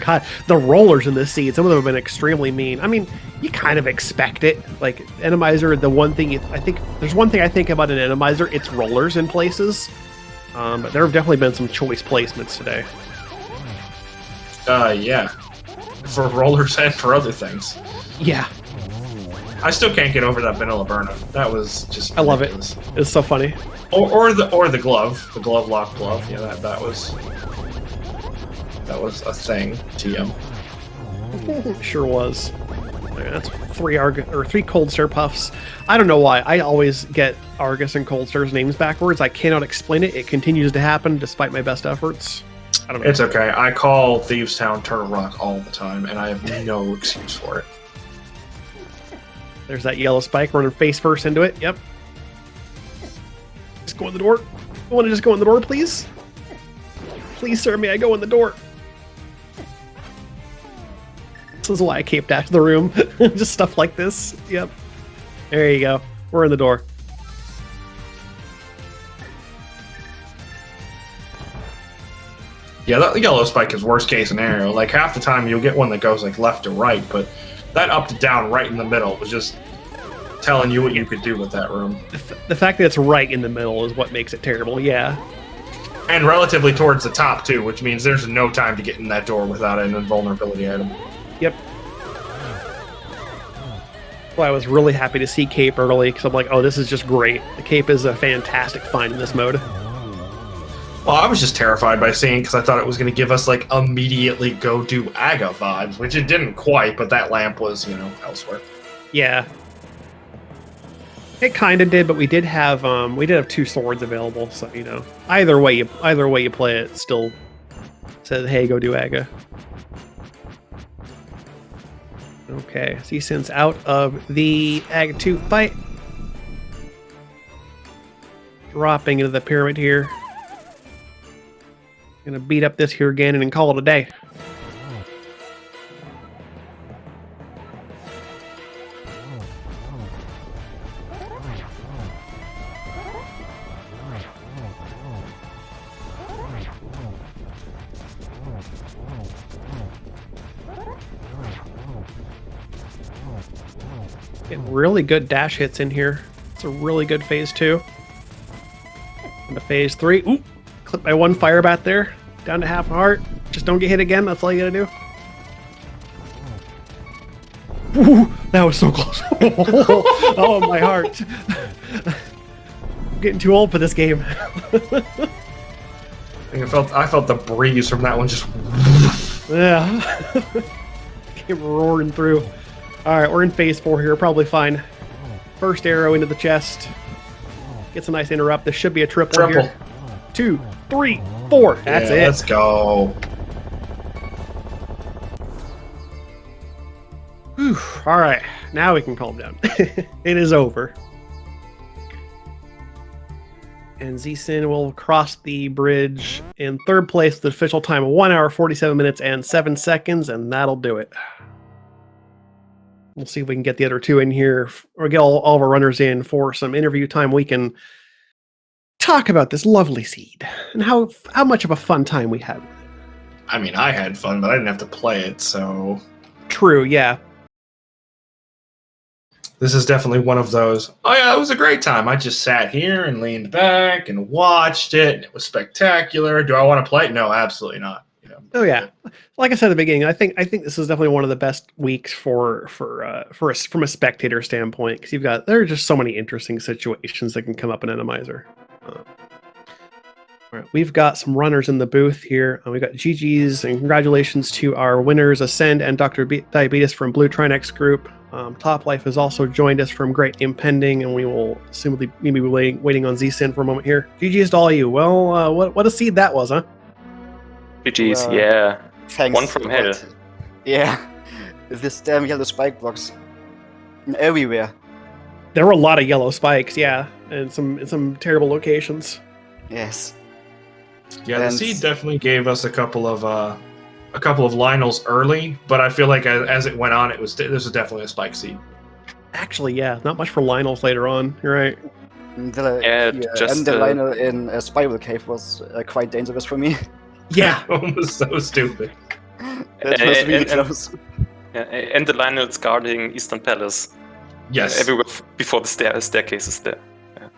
God, the rollers in this seed, some of them have been extremely mean. I mean, you kind of expect it. Like, Randomizer, the one thing there's one thing I think about an Randomizer, it's rollers in places. But there have definitely been some choice placements today. Yeah. For rollers and for other things. Yeah. I still can't get over that vanilla burner. That was just ridiculous. I love it. It's so funny. Or the glove. The glove lock glove. Yeah, that was a thing. TM. Sure was. That's three Cold Star puffs. I don't know why. I always get Argus and Cold Star's names backwards. I cannot explain it. It continues to happen despite my best efforts. I don't know. It's okay. I call Thieves Town Turtle Rock all the time, and I have no excuse for it. There's that yellow spike running face first into it. Yep. Just go in the door. I want to just go in the door, please. Please, sir, may I go in the door? This is why I cape dash the room. Just stuff like this. Yep. There you go. We're in the door. Yeah, that yellow spike is worst case scenario. Like, half the time you'll get one that goes like left to right, but that up to down right in the middle was just telling you what you could do with that room. The fact that it's right in the middle is what makes it terrible, yeah. And relatively towards the top, too, which means there's no time to get in that door without an invulnerability item. Yep. Well, I was really happy to see Cape early, because I'm like, oh, this is just great. The Cape is a fantastic find in this mode. Well, I was just terrified by seeing, because I thought it was going to give us, like, immediately go do Aga vibes, which it didn't quite, but that lamp was, elsewhere. Yeah. It kind of did, but we did have two swords available, so, either way you play it, still says, hey, go do Aga. Okay, Z-Syn's out of the Aga 2 fight. Dropping into the pyramid here. Gonna beat up this here Ganon and call it a day. Getting really good dash hits in here. It's a really good phase 2. Into phase 3. Ooh! Clip by one fire bat there. Down to half a heart. Just don't get hit again. That's all you gotta do. Ooh, that was so close. Oh, my heart. I'm getting too old for this game. I felt the breeze from that one just... Yeah. Came roaring through. Alright, we're in phase 4 here. Probably fine. First arrow into the chest. Gets a nice interrupt. This should be a triple here. 2, 3, 4. That's it. Let's go. Whew. All right, now we can calm down. It is over. And Z-Syn will cross the bridge in third place with the official time of 1 hour, 47 minutes, and 7 seconds, and that'll do it. We'll see if we can get the other two in here, or get all of our runners in for some interview time. We can talk about this lovely seed and how much of a fun time we had. I mean, I had fun, but I didn't have to play it, so... True, yeah. This is definitely one of those, oh yeah, it was a great time. I just sat here and leaned back and watched it, and it was spectacular. Do I want to play it? No, absolutely not. Oh yeah, like I said at the beginning, I think this is definitely one of the best weeks from a spectator standpoint, because there are just so many interesting situations that can come up in Randomizer. All right, we've got some runners in the booth here. We've got GG's, and congratulations to our winners, Ascend and Dr. Diabetes from Blue Trinexx Group. Top Life has also joined us from Great Impending, and we will simply be waiting on Z-Syn for a moment here. GG's to all you. Well, what a seed that was, huh? GG's, yeah. Thanks. One from hell. Yeah. This damn yellow spike box. Everywhere. There were a lot of yellow spikes, yeah, and in some terrible locations. Yes. Yeah, the seed definitely gave us a couple of Lionels early, but I feel like as it went on, this was definitely a spike seed. Actually, yeah, not much for Lionels later on. You're right. And the Lionel in a spiral cave was quite dangerous for me. Yeah, That one was so stupid. That was really close. And the Lionel's guarding Eastern Palace. Yes. Everywhere before the staircase is there. Yeah.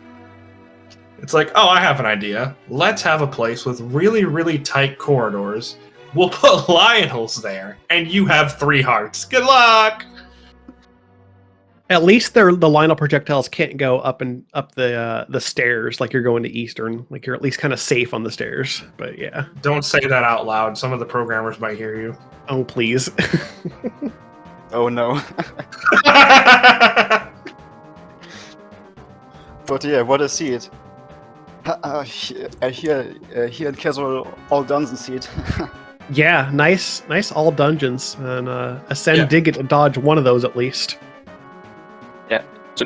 It's like, oh, I have an idea. Let's have a place with really, really tight corridors. We'll put Lionels there, and you have 3 hearts. Good luck! At least the Lionel projectiles can't go up the stairs like you're going to Eastern. Like you're at least kind of safe on the stairs. But yeah. Don't say that out loud. Some of the programmers might hear you. Oh, please. Oh no. But yeah, what a seed. Here in Castle, all dungeons seed. Yeah, nice all dungeons. And Ascend did get to dodge one of those at least.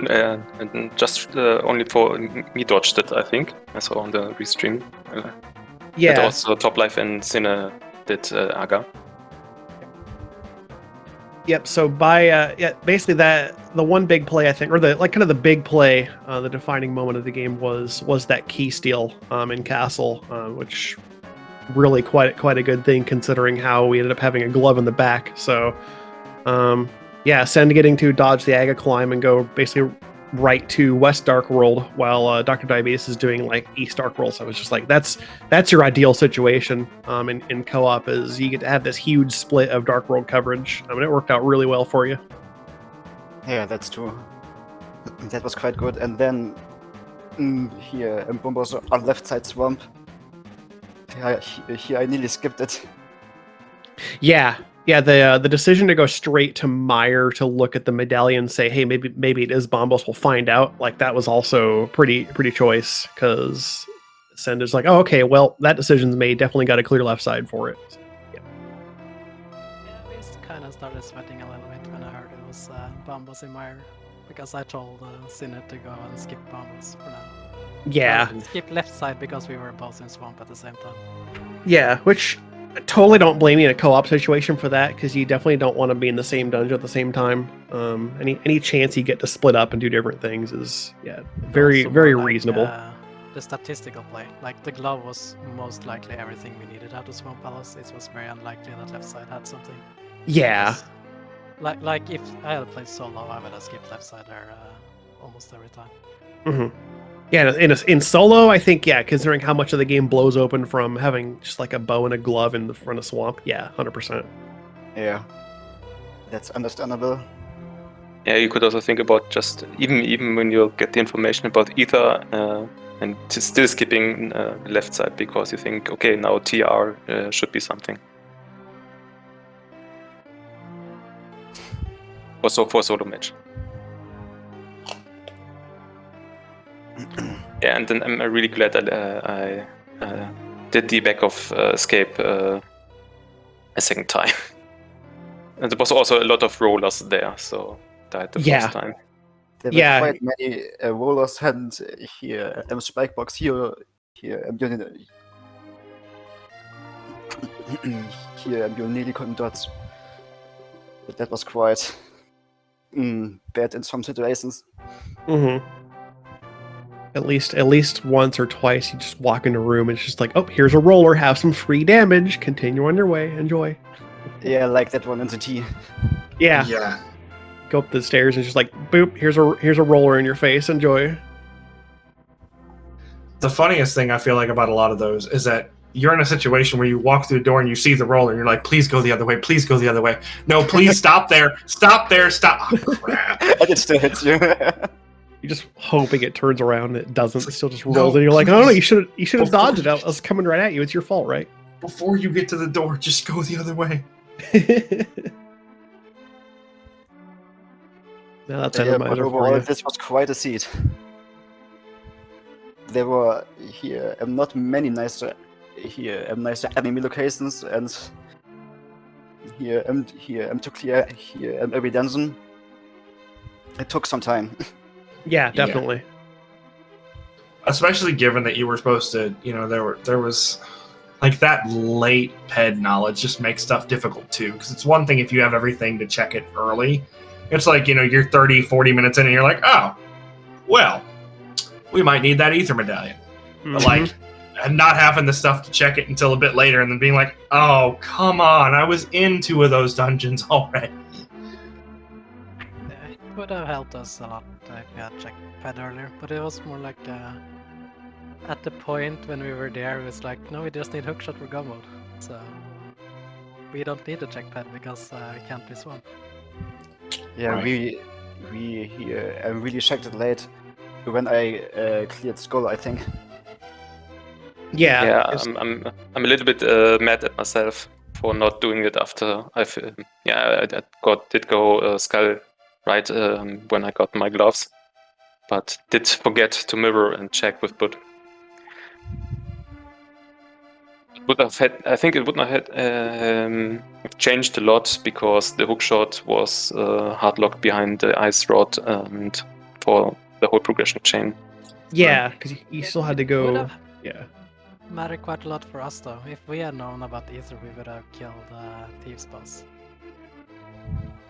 Yeah, and just only for me dodged it, I think. I saw on the restream. Yeah. And also Top Life and Cine did Aga. Yep. So basically the one big play I think, or the big play, the defining moment of the game was that key steal in Castle, which really quite a good thing considering how we ended up having a glove in the back. So, Ascend getting to dodge the Aga climb and go basically right to West Dark World while Dr. Diabetes is doing like East Dark World. So I was just like, that's your ideal situation in co-op, is you get to have this huge split of Dark World coverage. I mean, it worked out really well for you. Yeah, that's true. That was quite good. And then here in Bombos on left side swamp. Here I nearly skipped it. Yeah, the decision to go straight to Meyer to look at the medallion, say, hey, maybe it is Bombos, we'll find out. Like that was also pretty choice, because Sender's like, oh, okay, well, that decision's made. Definitely got a clear left side for it. So, yeah, I just kind of started sweating a little bit when I heard it was Bombos and Meyer, because I told Sinnet to go and skip Bombos for now. Yeah. Skip left side because we were both in swamp at the same time. Yeah, which I totally don't blame you in a co-op situation for that, because you definitely don't want to be in the same dungeon at the same time. Any chance you get to split up and do different things is very reasonable. The statistical play, like the glove was most likely everything we needed out of Swamp Palace. It was very unlikely that left side had something. Yeah. Like if I had played solo, I would have skipped left side there almost every time. Mm-hmm. Yeah, in solo, I think, considering how much of the game blows open from having just like a bow and a glove in the front of swamp, 100%. Yeah, that's understandable. Yeah, you could also think about just even when you get the information about Ether and still skipping the left side because you think, okay, now TR should be something. Also for a solo match. Yeah, and then I'm really glad that I did the back of escape a second time. And there was also a lot of rollers there, so died the first time. There were quite many rollers, and here spike box here here you nearly couldn't dodge. But that was quite bad in some situations. Mm-hmm. At least once or twice, you just walk in a room and it's just like, oh, here's a roller, have some free damage, continue on your way, enjoy. Yeah, like that one in the T. Yeah. Yeah. Go up the stairs and it's just like, boop, here's a roller in your face, enjoy. The funniest thing I feel like about a lot of those is that you're in a situation where you walk through the door and you see the roller and you're like, please go the other way, please go the other way. No, please stop there, stop. Oh, crap. And it still hits you. You're just hoping it turns around and it doesn't. It still just rolls, and you're like, oh no, you should have dodged it. I was coming right at you. It's your fault, right? Before you get to the door, just go the other way. No, that's but overall, this was quite a seed. There were here not many nicer enemy locations, and here to clear here every dungeon. It took some time. Yeah, definitely. Yeah. Especially given that you were supposed to, there was like that late ped knowledge just makes stuff difficult too. Because it's one thing if you have everything to check it early. It's like, you're 30, 40 minutes in and you're like, oh, well, we might need that ether medallion. Mm-hmm. But like, and not having the stuff to check it until a bit later, and then being like, "Oh, come on! I was in 2 of those dungeons already." Yeah, it would have helped us a lot if we had checked pad earlier, but it was more like at the point when we were there, it was like, no, we just need hookshot for gun mode, so we don't need to check pad because we can't be swamped. Yeah, Right. we really checked it late when I cleared Skull, I think. Yeah. Yeah, it's- I'm a little bit mad at myself for not doing it after I did go skull right when I got my gloves, but did forget to mirror and check with Bud. I think it would not have changed a lot because the hookshot was hard locked behind the ice rod and for the whole progression chain. yeah, because you still had to Would go. have Yeah. mattered quite a lot for us though. If we had known about Ether, we would have killed Thieves boss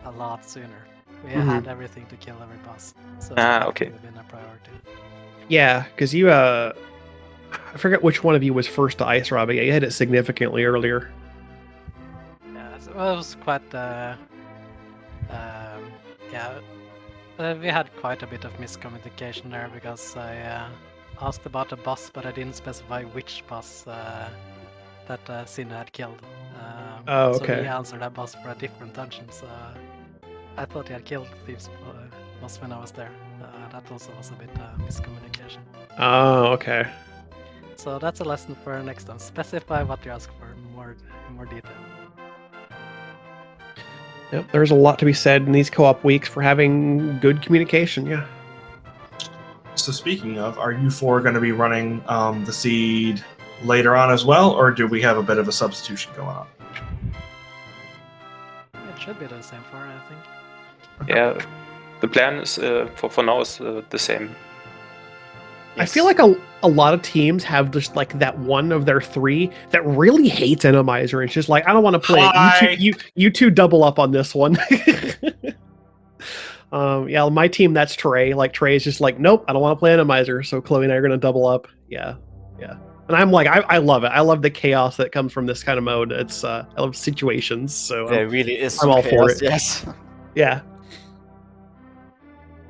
a lot sooner. We had everything to kill every boss, so that Okay. would have been a priority. Yeah, because you, I forget which one of you was first to ice rod, but yeah, you had it significantly earlier. Yeah, so it was quite. We had quite a bit of miscommunication there because I asked about the boss, but I didn't specify which boss that Sinne had killed. Oh, So okay. he answered that boss for a different dungeon. So I thought he had killed Thieves boss when I was there. That also was a bit miscommunication. Oh, okay. So that's a lesson for next time. Specify what you ask for in more detail. Yep, there's a lot to be said in these co-op weeks for having good communication. Yeah. So speaking of, are you 4 going to be running the seed later on as well, or do we have a bit of a substitution going on? It should be the same for, I think. Yeah, the plan is for now is the same. I feel like a lot of teams have just like that one of their 3 that really hates Randomizer. And it's just like, I don't want to play Hi. it. You two double up on this one. Yeah, my team, that's Trey. Like, Trey is just like, nope, I don't want to play Randomizer. So Chloe and I are going to double up. Yeah. And I'm like, I love it. I love the chaos that comes from this kind of mode. It's I love situations. So There really is I'm all for chaos, it. yes. yeah.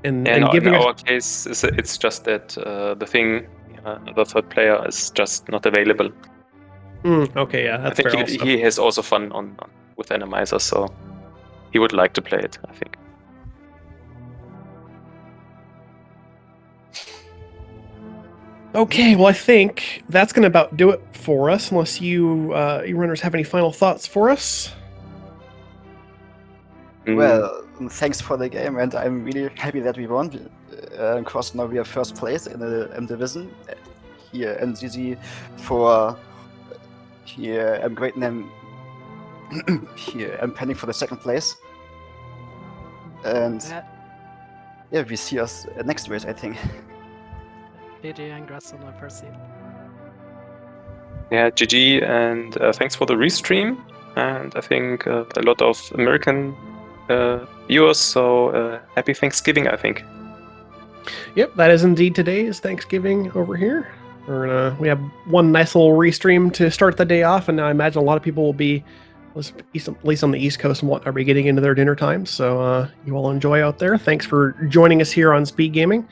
And And giving in us, our case, it's just that the thing, the third player is just not available. okay, yeah, that's I think fair. Also. he has also fun on with Randomizer, so he would like to play it, I think. Okay, well, I think that's going to about do it for us, unless you runners have any final thoughts for us. Well, thanks for the game, and I'm really happy that we won. Of course, now we are first place in the M division. Here, NZZ for here. I'm great name. Here, I'm pending for the second place. And yeah, we see us next race, I think. GG and Grass on the first seed. Yeah, GG, and thanks for the restream. And I think a lot of American viewers, so happy Thanksgiving, I think. Yep, that is indeed today's Thanksgiving over here. We have one nice little restream to start the day off, and I imagine a lot of people will be, at least on the East Coast, and whatnot, are getting into their dinner time. So you all enjoy out there. Thanks for joining us here on Speed Gaming.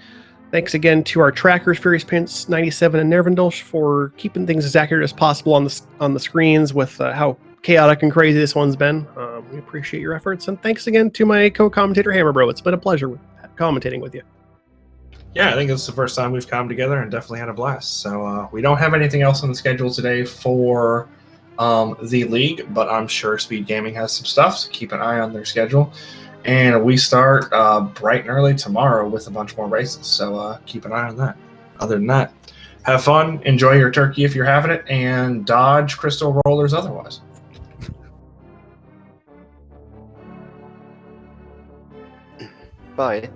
Thanks again to our trackers, Furious Pants 97 and Nervendolch, for keeping things as accurate as possible on the screens with how chaotic and crazy this one's been. We appreciate your efforts, and thanks again to my co-commentator Hammerbro. It's been a pleasure commentating with you. Yeah, I think it's the first time we've come together and definitely had a blast. So we don't have anything else on the schedule today for the league, but I'm sure Speed Gaming has some stuff, so keep an eye on their schedule. And we start bright and early tomorrow with a bunch more races, so keep an eye on that. Other than that, have fun, enjoy your turkey if you're having it, and dodge crystal rollers otherwise. Bye.